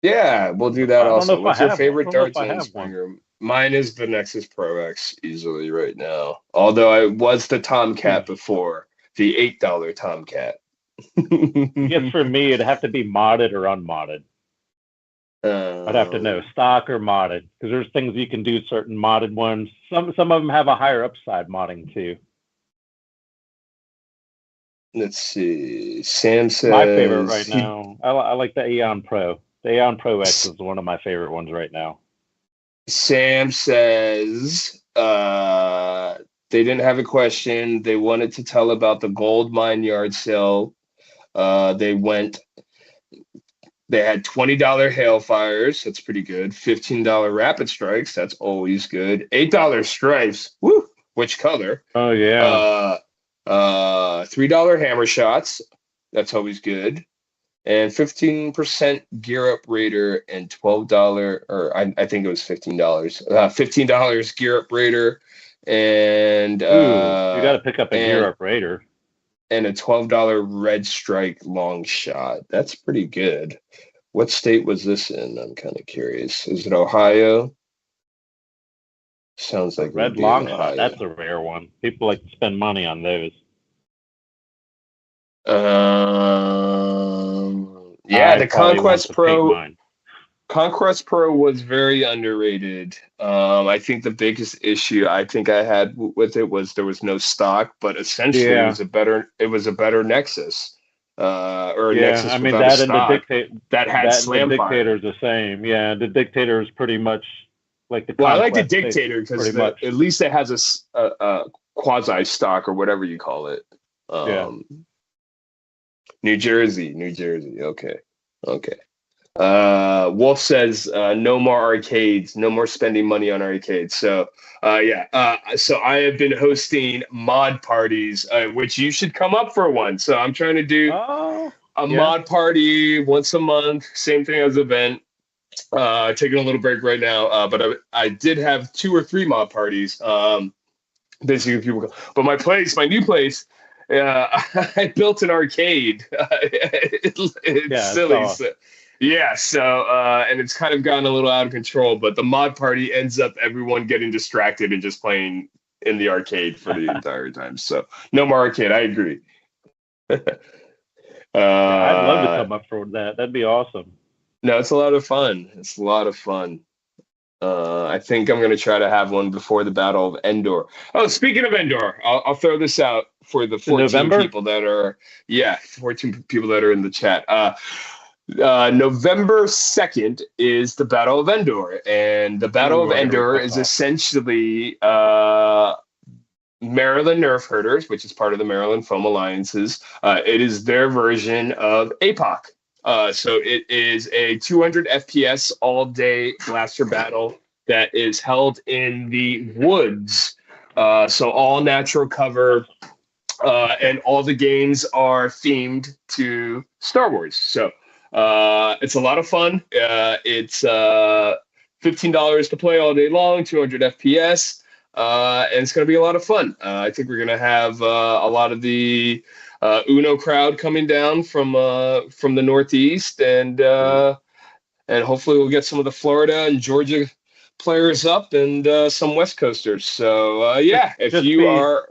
Yeah, we'll do that also. What's your favorite dart zone springer? One. Mine is the Nexus Pro X easily right now. Although I was the Tomcat before, the $8 Tomcat. I guess for me, it'd have to be modded or unmodded. I'd have to know stock or modded, because there's things you can do certain modded ones. Some of them have a higher upside modding too. Let's see. Sam says my favorite right now. I like the Aeon Pro. The Aeon Pro X is one of my favorite ones right now. Sam says they didn't have a question. They wanted to tell about the gold mine yard sale. They had $20 Hailfires. That's pretty good. $15 Rapid Strikes. That's always good. $8 Stripes. Woo! Which color? Oh, yeah. $3 Hammer Shots. That's always good. And 15% Gear Up Raider and $12, or I think it was $15. $15 Gear Up Raider. And you got to pick up a Gear Up Raider. And a $12 Red Strike Long Shot. That's pretty good. What state was this in? I'm kind of curious. Is it Ohio? Sounds like Red Long Shot. That's a rare one. People like to spend money on those. Yeah, the Conquest Pro. Conquest Pro was very underrated. I think the biggest issue I had with it was there was no stock, but essentially it was a better Nexus. Nexus I mean that and the Dictator that had Slam the Dictator is the same. Yeah, the Dictator is pretty much like the. Well, I like the Dictator because at least it has a quasi stock or whatever you call it. New Jersey. Okay. Wolf says no more arcades, no more spending money on arcades. So so I have been hosting mod parties, which you should come up for one. So I'm trying to do a mod party once a month, same thing as event. Taking a little break right now, but I did have 2 or 3 mod parties. Basically, people, but my new place. I built an arcade. It's silly. And it's kind of gotten a little out of control, but the mod party ends up everyone getting distracted and just playing in the arcade for the entire time. So no more arcade. I agree. I'd love to come up for that. That'd be awesome. No, it's a lot of fun. I think I'm going to try to have one before the Battle of Endor. Oh, speaking of Endor, I'll throw this out for the 14 people that are, 14 people that are in the chat. November 2nd is the Battle of Endor, and the Battle of Ooh, I gotta Endor respect is that. essentially Maryland Nerf Herders, which is part of the Maryland Foam Alliances. It is their version of APOC. So it is a 200 FPS all day blaster battle that is held in the woods. So all natural cover, and all the games are themed to Star Wars. So it's a lot of fun. It's $15 to play all day long, 200 FPS, and it's going to be a lot of fun. I think we're going to have a lot of the Uno crowd coming down from the Northeast, and hopefully we'll get some of the Florida and Georgia players up, and some West Coasters. So yeah, if Just you are.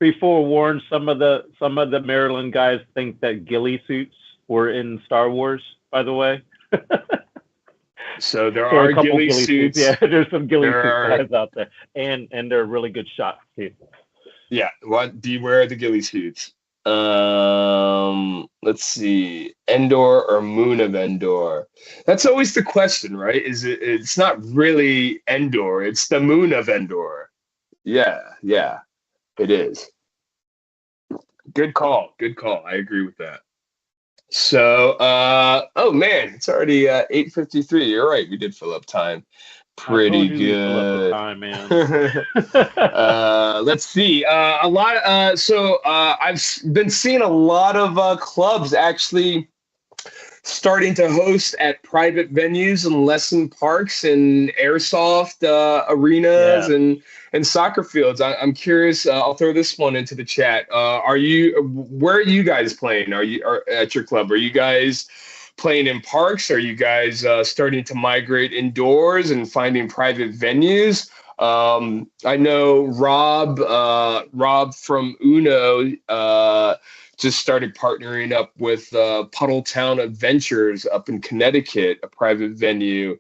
be forewarned, some of the Maryland guys think that ghillie suits were in Star Wars, by the way. So there There are are a couple ghillie suits. Yeah, there's some ghillie There suit are- guys out there, and they're really good shots too. Yeah, what? Beware the ghillie suits. Let's see, Endor or Moon of Endor. That's always the question, right? Is it? It's not really Endor. It's the Moon of Endor. Yeah, it is. Good call. Good call. I agree with that. So, oh man, it's already 8:53. You're right. We did fill up time. I told Pretty you we fill up the good. time, man. Let's see. A lot. I've been seeing a lot of clubs actually starting to host at private venues and lesson parks and airsoft arenas Yeah. and soccer fields. I'm curious. I'll throw this one into the chat. Where are you guys playing? Are at your club? Are you guys playing in parks? Are you guys starting to migrate indoors and finding private venues? I know Rob from Uno just started partnering up with Puddletown Adventures up in Connecticut, a private venue,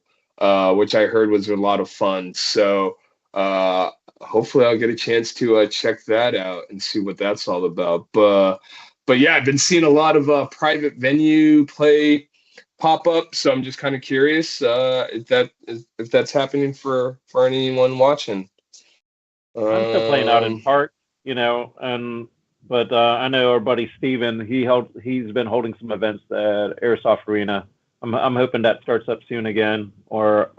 which I heard was a lot of fun. So hopefully I'll get a chance to check that out and see what that's all about. But yeah, I've been seeing a lot of private venue play pop up, so I'm just kind of curious if that's happening for anyone watching. I'm still playing out in parks, but I know our buddy Steven, he's been holding some events at Airsoft Arena. I'm hoping that starts up soon again, or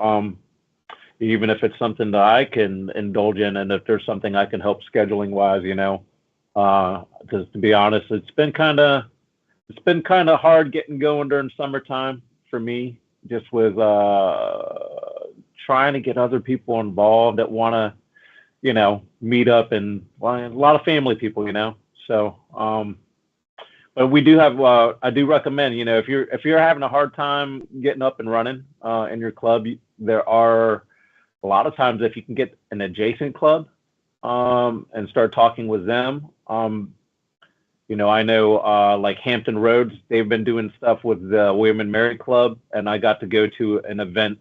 even if it's something that I can indulge in, and if there's something I can help scheduling wise, because to be honest, it's been kind of hard getting going during summertime for me, just with trying to get other people involved that want to, meet up, and a lot of family people, So, but we do have. I do recommend, if you're having a hard time getting up and running in your club, there are a lot of times if you can get an adjacent club and start talking with them. I know like Hampton Roads, they've been doing stuff with the William and Mary Club, and I got to go to an event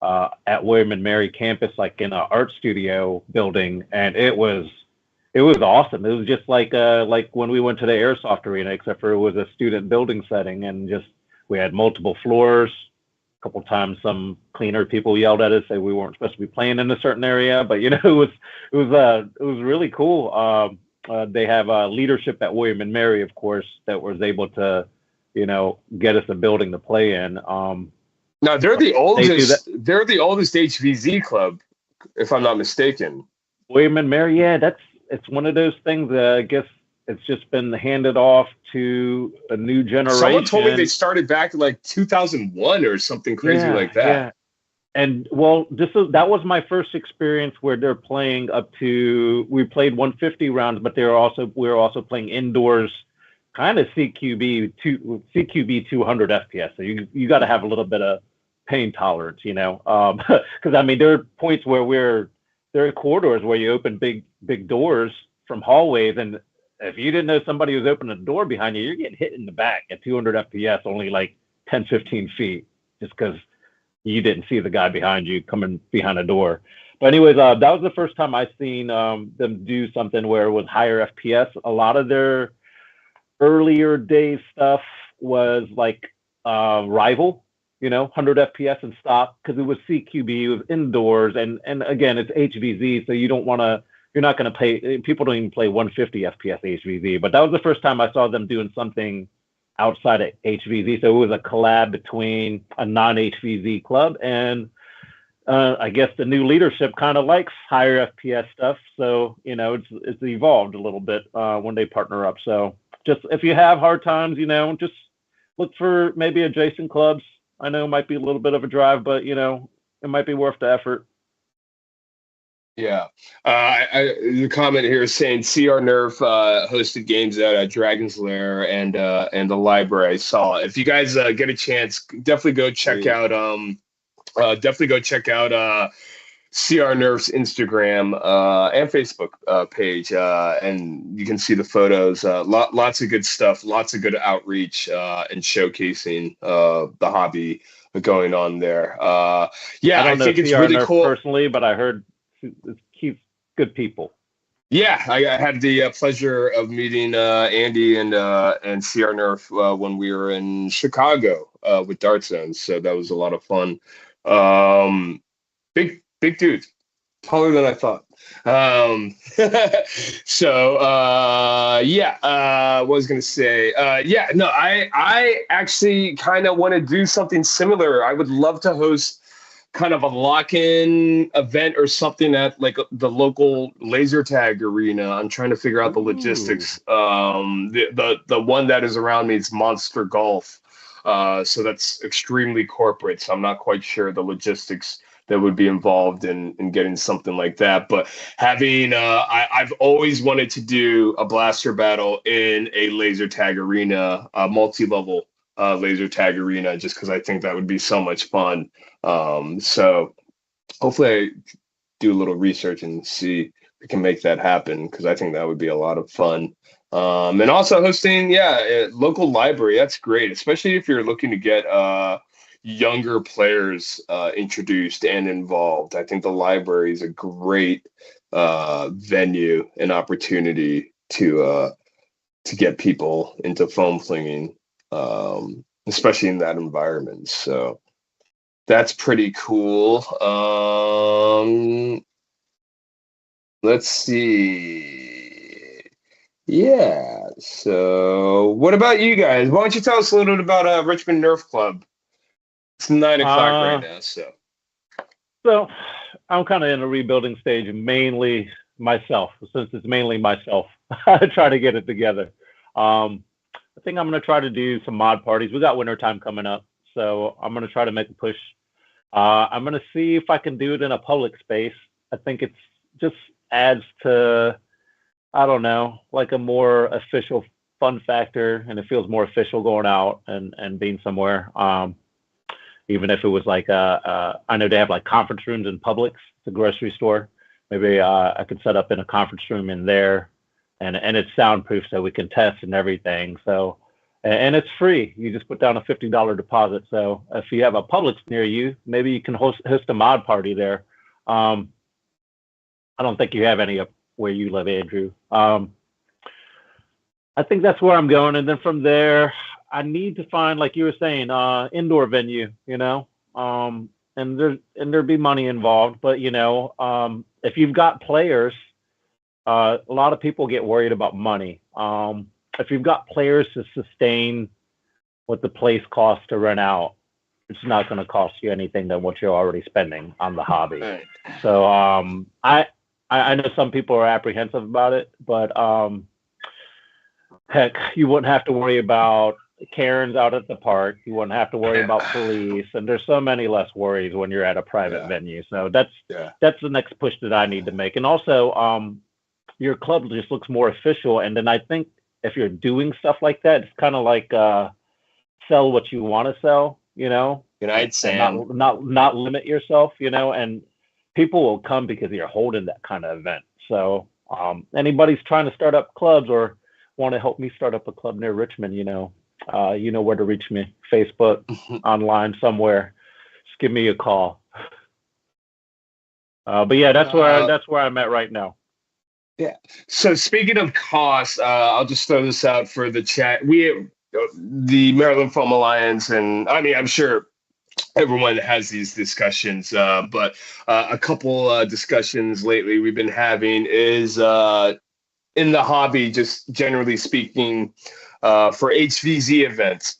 at William and Mary campus, like in an art studio building, and it was awesome. It was just like when we went to the Airsoft Arena, except for it was a student building setting, and just we had multiple floors. A couple times, some cleaner people yelled at us, say we weren't supposed to be playing in a certain area, but it was really cool. They have leadership at William and Mary, of course, that was able to, get us a building to play in. Now they're the oldest. They're the oldest HVZ club, if I'm not mistaken. William and Mary, yeah, it's one of those things that I guess it's just been handed off to a new generation. Someone told me they started back in like 2001 or something crazy like that. Yeah. And well, that was my first experience where they're playing up to. We played 150 rounds, but we were also playing indoors, kind of CQB 200 FPS. So you got to have a little bit of pain tolerance, because I mean there are points where there are corridors where you open big doors from hallways, and if you didn't know somebody was opening a door behind you, you're getting hit in the back at 200 FPS, only like 10, 15 feet, just because you didn't see the guy behind you coming behind a door. But anyways, that was the first time I seen them do something where it was higher FPS. A lot of their earlier days stuff was like rival, 100 FPS and stop, because it was CQB, it was indoors, and again, it's HVZ, so you're not going to pay, people don't even play 150 FPS HVZ, but that was the first time I saw them doing something outside of HVZ, so it was a collab between a non-HVZ club, and I guess the new leadership kind of likes higher FPS stuff, so it's evolved a little bit when they partner up. So just if you have hard times, just look for maybe adjacent clubs. I know it might be a little bit of a drive, but it might be worth the effort. Yeah. The comment here is saying CR Nerf hosted games at Dragon's Lair and the library. I saw. If you guys get a chance, definitely go check out CR Nerf's Instagram and Facebook page, and you can see the photos. Lots of good stuff, lots of good outreach and showcasing the hobby going on there. I think it's really cool personally, but I heard he's good people. Yeah, I had the pleasure of meeting Andy and CR Nerf when we were in Chicago with Dart Zones, so that was a lot of fun. Big dude, taller than I thought. What was gonna say? I actually kind of want to do something similar. I would love to host kind of a lock-in event or something at like the local laser tag arena. I'm trying to figure out the logistics. The one that is around me is Monster Golf. So that's extremely corporate. So I'm not quite sure the logistics that would be involved in getting something like that. But having, I've always wanted to do a blaster battle in a laser tag arena, a multi-level laser tag arena, just because I think that would be so much fun. So hopefully I do a little research and see if we can make that happen, because I think that would be a lot of fun. And also hosting, local library. That's great, especially if you're looking to get younger players introduced and involved. I think the library is a great venue and opportunity to get people into foam flinging, especially in that environment. So that's pretty cool. Let's see. Yeah. So what about you guys? Why don't you tell us a little bit about Richmond Nerf Club? It's 9 o'clock right now, So I'm kind of in a rebuilding stage, mainly myself. Since it's mainly myself, I try to get it together. I think I'm going to try to do some mod parties. We got wintertime coming up, so I'm going to try to make a push. I'm going to see if I can do it in a public space. I think it's just adds to, I don't know, like a more official fun factor, and it feels more official going out and being somewhere. Even if it was like I know they have like conference rooms in Publix, the grocery store. Maybe I could set up in a conference room in there, and it's soundproof so we can test and everything. So, and it's free. You just put down a $50 deposit. So if you have a Publix near you, maybe you can host a mod party there. I don't think you have any up where you live, Andrew. I think that's where I'm going, and then from there, I need to find, like you were saying, indoor venue, and there'd be money involved. But, if you've got players, a lot of people get worried about money. If you've got players to sustain what the place costs to rent out, it's not going to cost you anything than what you're already spending on the hobby. Right. So I know some people are apprehensive about it, but heck, you wouldn't have to worry about Karens out at the park. You wouldn't have to worry about police, and there's so many less worries when you're at a private venue. So that's the next push that I need to make. And also, your club just looks more official. And then I think if you're doing stuff like that, it's kind of like sell what you want to sell. Good night, Sam. Not limit yourself. And people will come because you're holding that kind of event. So anybody's trying to start up clubs or want to help me start up a club near Richmond, you know where to reach me. Facebook, online somewhere. Just give me a call. But yeah, that's where I'm at right now. Yeah. So speaking of costs, I'll just throw this out for the chat. the Maryland Foam Alliance, and I mean, I'm sure everyone has these discussions, but a couple discussions lately we've been having is in the hobby, just generally speaking, for HVZ events.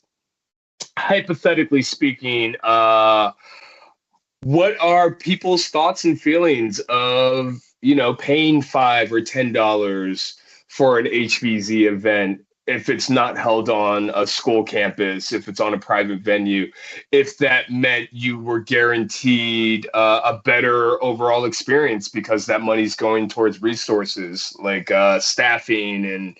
Hypothetically speaking, what are people's thoughts and feelings of, paying $5 or $10 for an HVZ event if it's not held on a school campus, if it's on a private venue, if that meant you were guaranteed a better overall experience because that money's going towards resources like staffing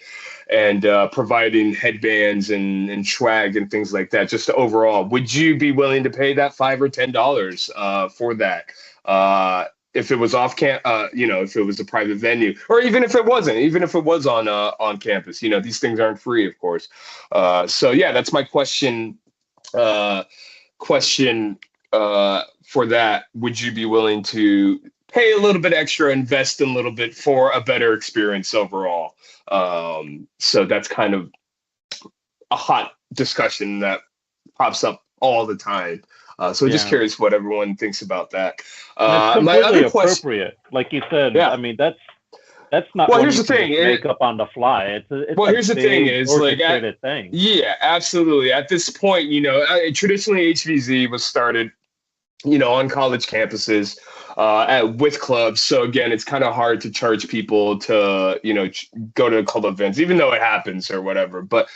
and providing headbands and swag and things like that. Just overall, would you be willing to pay that $5 or $10 for that? If it was if it was a private venue, or even if it wasn't, even if it was on campus, these things aren't free, of course. So yeah, that's my question. For that, would you be willing to pay a little bit extra, invest a little bit for a better experience overall? So that's kind of a hot discussion that pops up all the time. So just curious what everyone thinks about that. My other appropriate, like you said. Yeah. I mean, that's not. Well, here's the thing. Make up on the fly. Here's the thing. Is like thing. Yeah, absolutely. At this point, traditionally HVZ was started, on college campuses, with clubs. So again, it's kind of hard to charge people to, go to club events, even though it happens or whatever. But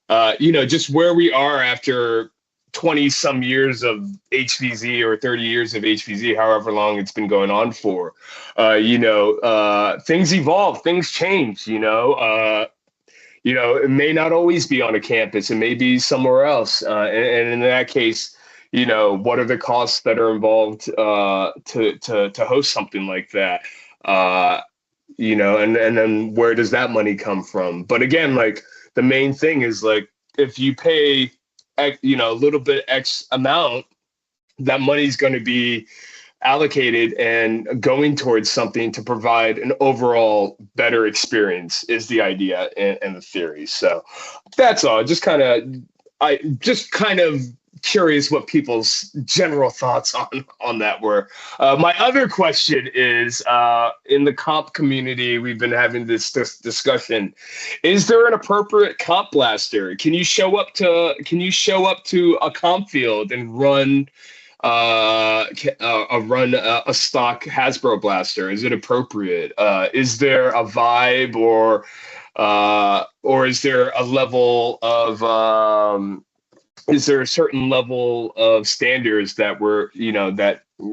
just where we are after 20 some years of HVZ or 30 years of HVZ, however long it's been going on for, things evolve, things change, it may not always be on a campus. It may be somewhere else. And in that case, what are the costs that are involved to host something like that? And then where does that money come from? But again, like the main thing is like, if you pay a little bit X amount, that money is going to be allocated and going towards something to provide an overall better experience is the idea and the theory. So that's all. Just kind of curious what people's general thoughts on that were. My other question is, in the comp community, we've been having this discussion. Is there an appropriate comp blaster? Can you show up to a comp field and run a stock Hasbro blaster? Is it appropriate? Is there a vibe or is there a level of is there a certain level of standards that we're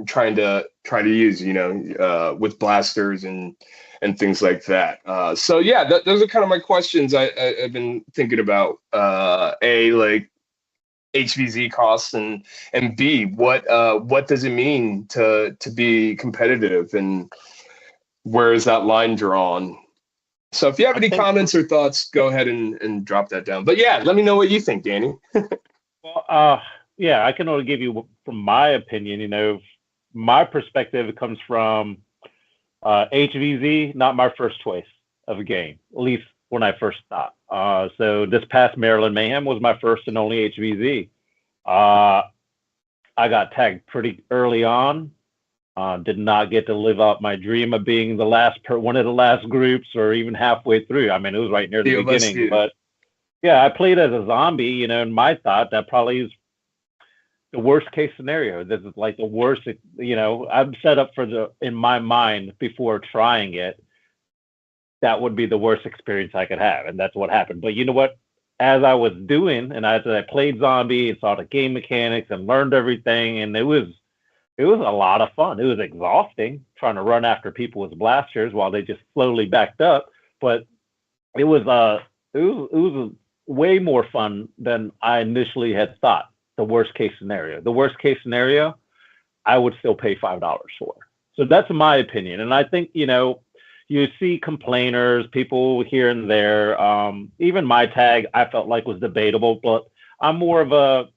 trying to use, with blasters and things like that? So yeah, those are kind of my questions I've been thinking about. A, like HVZ costs, and B, what does it mean to be competitive, and where is that line drawn? So if you have any comments or thoughts, go ahead and drop that down. But yeah, let me know what you think, Danny. Well, I can only give you from my opinion. My perspective, it comes from HVZ, not my first choice of a game, at least when I first thought. So this past Maryland Mayhem was my first and only HVZ. I got tagged pretty early on. Did not get to live out my dream of being one of the last groups, or even halfway through. I mean, it was right near the beginning, but. Yeah, I played as a zombie, and my thought, that probably is the worst case scenario. This is like the worst, I'm set up in my mind before trying it, that would be the worst experience I could have. And that's what happened. But you know what? As I was doing, and as I played zombie and saw the game mechanics and learned everything, and it was a lot of fun. It was exhausting trying to run after people with blasters while they just slowly backed up. But it was way more fun than I initially had thought. The worst case scenario, I would still pay $5 for. So that's my opinion. And I think, you see complainers, people here and there. Even my tag, I felt like was debatable, but I'm more of a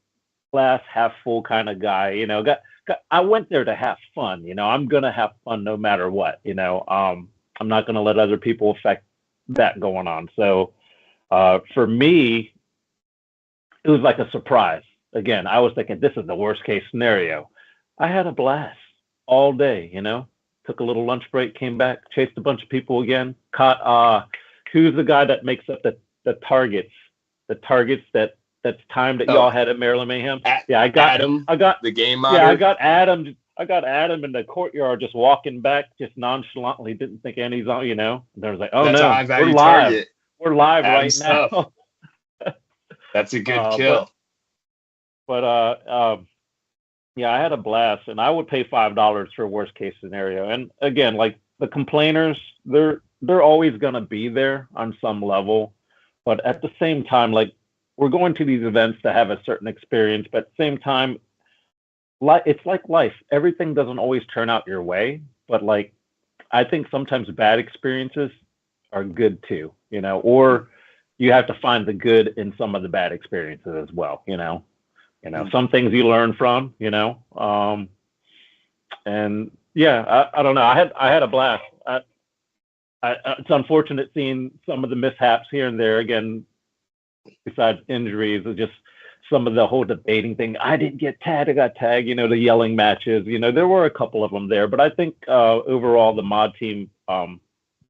glass half full kind of guy. I went there to have fun. I'm going to have fun no matter what. I'm not going to let other people affect that going on. So, for me, it was like a surprise. Again, I was thinking this is the worst case scenario. I had a blast all day, Took a little lunch break, came back, chased a bunch of people again, caught who's the guy that makes up the targets, that's timed that y'all had at Maryland Mayhem. I got the game monitor. Yeah, I got Adam in the courtyard just walking back, just nonchalantly, didn't think any's on, And there was like, oh that's no, we're live. Target. We're live Adam right now. That's a good kill. But yeah, I had a blast, and I would pay $5 for a worst case scenario. And again, like the complainers, they're always gonna be there on some level, but at the same time, like we're going to these events to have a certain experience, but at the same time, it's like life. Everything doesn't always turn out your way, but like I think sometimes bad experiences are good too, or you have to find the good in some of the bad experiences as well, some things you learn from, and yeah, I don't know. I had a blast. It's unfortunate seeing some of the mishaps here and there. Again, besides injuries, just some of the whole debating thing. I didn't get tagged. I got tagged. The yelling matches. There were a couple of them there, but I think overall the mod team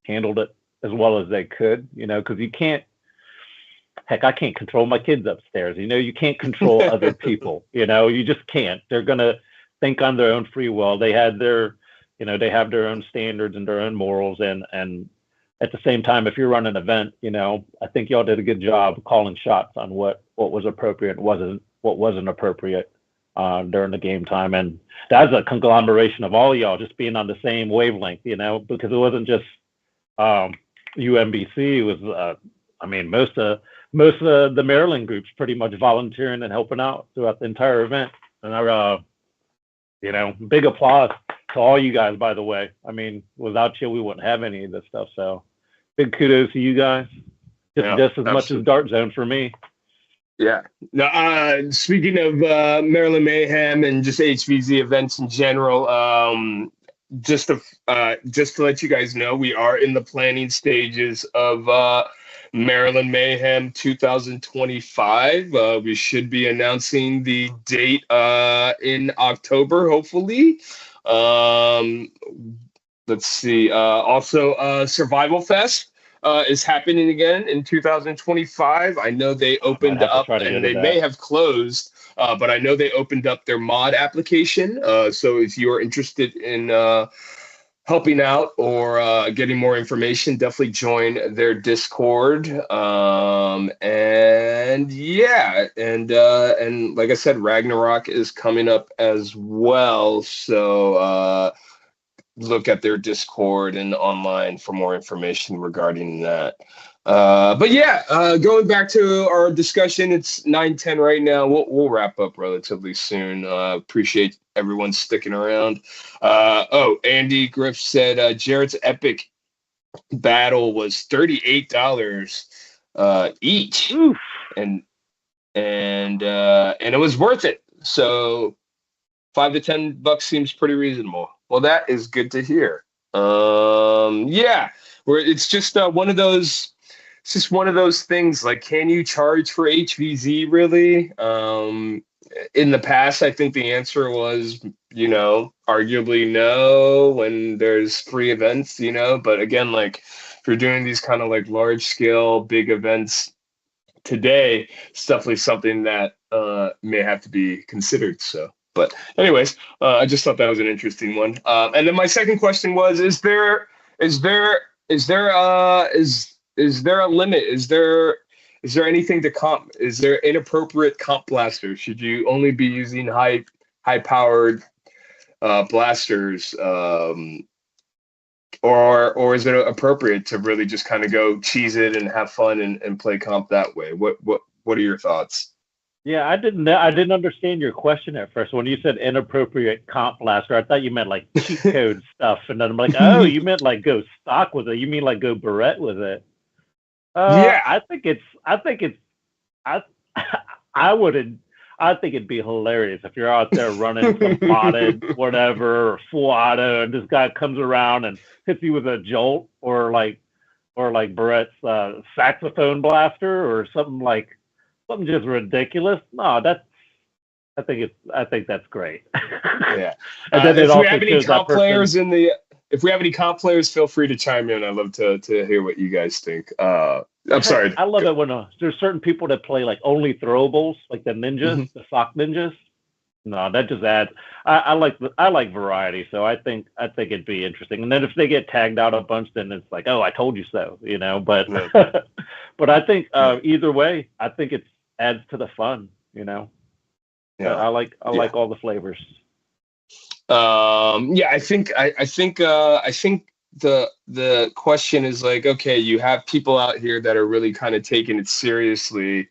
handled it as well as they could. Because you can't. Heck, I can't control my kids upstairs. You can't control other people. You just can't. They're gonna think on their own free will. They had their, they have their own standards and their own morals. And at the same time, if you're running an event, I think y'all did a good job calling shots on what was appropriate, what wasn't appropriate during the game time. And that's a conglomeration of all y'all just being on the same wavelength, because it wasn't just UMBC. It was, most of the Maryland groups pretty much volunteering and helping out throughout the entire event. And big applause to all you guys, by the way. Without you, we wouldn't have any of this stuff. So big kudos to you guys. Just as much as Dart Zone for me. Yeah. Now, speaking of Maryland Mayhem and just HVZ events in general, just to let you guys know, we are in the planning stages of Maryland Mayhem 2025. We should be announcing the date in October, hopefully. Let's see. Also, Survival Fest is happening again in 2025. I know they opened up and they may have closed, but I know they opened up their mod application. So if you're interested in helping out or getting more information, definitely join their Discord. And like I said, Ragnarok is coming up as well. So look at their Discord and online for more information regarding that. But yeah, going back to our discussion, it's 9:10 right now. We'll wrap up relatively soon. Appreciate everyone sticking around. Andy Griff said Jarrett's epic battle was $38 each. Oof. and it was worth it. So $5 to $10 seems pretty reasonable. Well, that is good to hear. It's just one of those. It's just one of those things. Like, can you charge for HVZ really? In the past, I think the answer was, arguably no when there's free events, But again, like if you're doing these kind of like large scale, big events today, it's definitely something that may have to be considered. So. But anyways, I just thought that was an interesting one. And then my second question was: Is there a limit? Is there anything to comp? Is there inappropriate comp blasters? Should you only be using high powered blasters, or is it appropriate to really just kind of go cheese it and have fun and play comp that way? What are your thoughts? Yeah, I didn't understand your question at first. When you said inappropriate comp blaster, I thought you meant like cheat code stuff, and then I'm like, oh, you meant like go stock with it. You mean like go Barrett with it? Yeah, I think it'd be hilarious if you're out there running some modded whatever or full auto, and this guy comes around and hits you with a jolt or like Barrett's saxophone blaster or something like something just ridiculous. No, I think that's great. Yeah. And then if it we also have any shows that comp person. players in the, if we have any comp players, feel free to chime in. I'd love to hear what you guys think. I'm sorry. I love it when there's certain people that play like only throwables, like the ninjas, the sock ninjas. No, that just adds. I like variety, so I think it'd be interesting. And then if they get tagged out a bunch, then it's like, oh, I told you so, you know. But but I think either way, I think it adds to the fun, you know. Yeah, I like all the flavors. Yeah, I think the question is like, okay, you have people out here that are really kind of taking it seriously.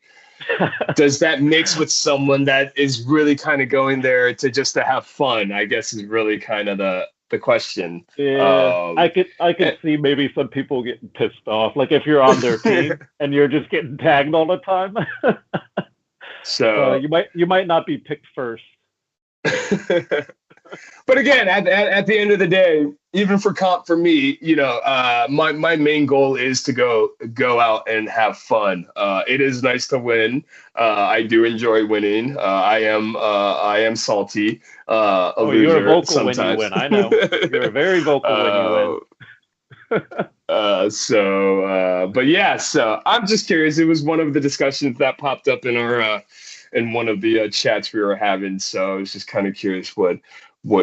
Does that mix with someone that is really kind of going there to have fun? I guess is really kind of the question. Yeah, I could see maybe some people getting pissed off, like if you're on their team and you're just getting tagged all the time. So you might not be picked first. But again, at the end of the day, even for comp for me, you know, my main goal is to go out and have fun. It is nice to win. I do enjoy winning. I am salty. You're vocal sometimes. When you win. I know you're very vocal when you win. But yeah, so I'm just curious. It was one of the discussions that popped up in our in one of the chats we were having. So I was just kind of curious what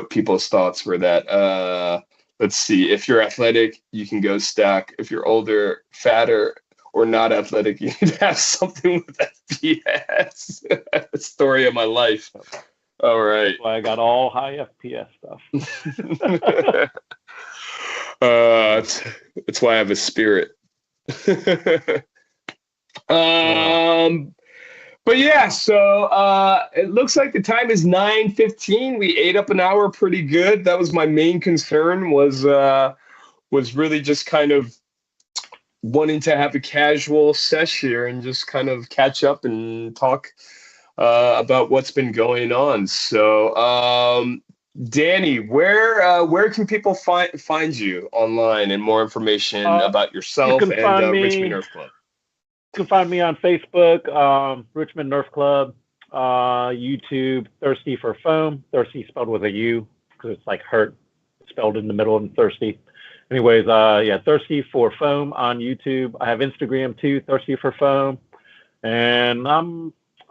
people's thoughts were that. Let's see. If you're athletic, you can go stack. If you're older, fatter, or not athletic, you need to have something with FPS. Story of my life. All right. That's why I got all high FPS stuff. That's why I have a spirit. But yeah, so it looks like the time is 9:15. We ate up an hour pretty good. That was my main concern was really just kind of wanting to have a casual sesh here and just kind of catch up and talk about what's been going on. So Danny, where can people find you online and more information about yourself and Richmond Nerf Club? You can find me on Facebook, Richmond Nerf Club, YouTube, Thirsty for Foam. Thirsty spelled with a U because it's like hurt spelled in the middle and thirsty. Anyways, Thirsty for Foam on YouTube. I have Instagram too, Thirsty for Foam. And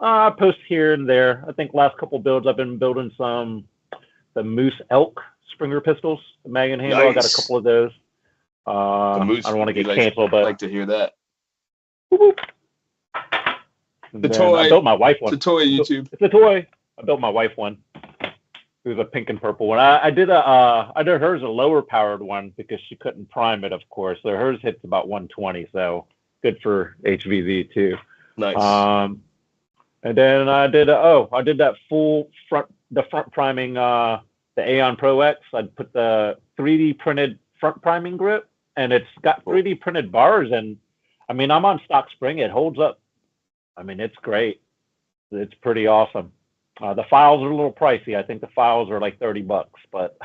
I post here and there. I think last couple builds I've been building the Moose Elk Springer pistols, the mag and handle. Nice. I got a couple of those. I don't want to get canceled, but I'd like to hear that. The toy. I built my wife one. It's a toy, YouTube. It's a toy. I built my wife one. It was a pink and purple one. I did hers a lower powered one because she couldn't prime it, of course. So hers hits about 120. So good for HVZ too. Nice. And then I did that full front priming, the Aeon Pro X. I put the 3D printed front priming grip, and it's got 3D printed bars. And I mean, I'm on stock spring. It holds up. I mean, it's great. It's pretty awesome. The files are a little pricey. I think the files are like $30, but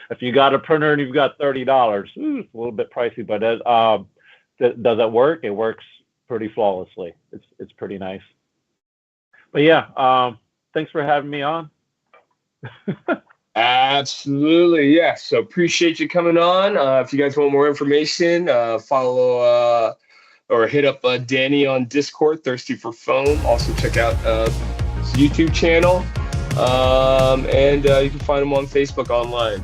if you got a printer and you've got $30, it's a little bit pricey. But does it work? It works pretty flawlessly. It's pretty nice. But yeah, thanks for having me on. Absolutely, yeah. So appreciate you coming on. If you guys want more information, follow or hit up Danny on Discord, Thirsty for Foam. Also check out his YouTube channel, and you can find him on Facebook online,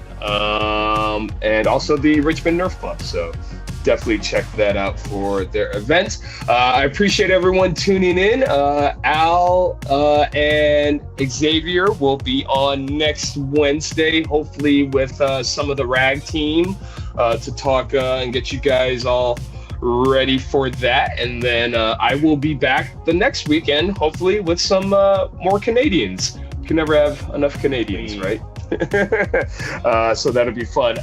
and also the Richmond Nerf Club. So definitely check that out for their event. I appreciate everyone tuning in. Al and Xavier will be on next Wednesday, hopefully with some of the RAG team to talk and get you guys all ready for that. And then I will be back the next weekend, hopefully with some more Canadians. You can never have enough Canadians, right? So that'll be fun.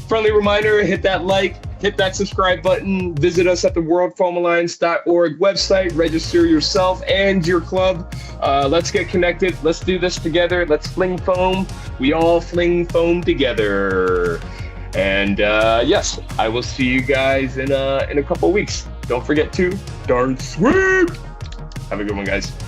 Friendly reminder, hit that like, hit that subscribe button, visit us at the worldfoamalliance.org website, register yourself and your club. Let's get connected. Let's do this together. Let's fling foam. We all fling foam together. And yes, I will see you guys in a couple weeks. Don't forget to dart sweep. Have a good one, guys.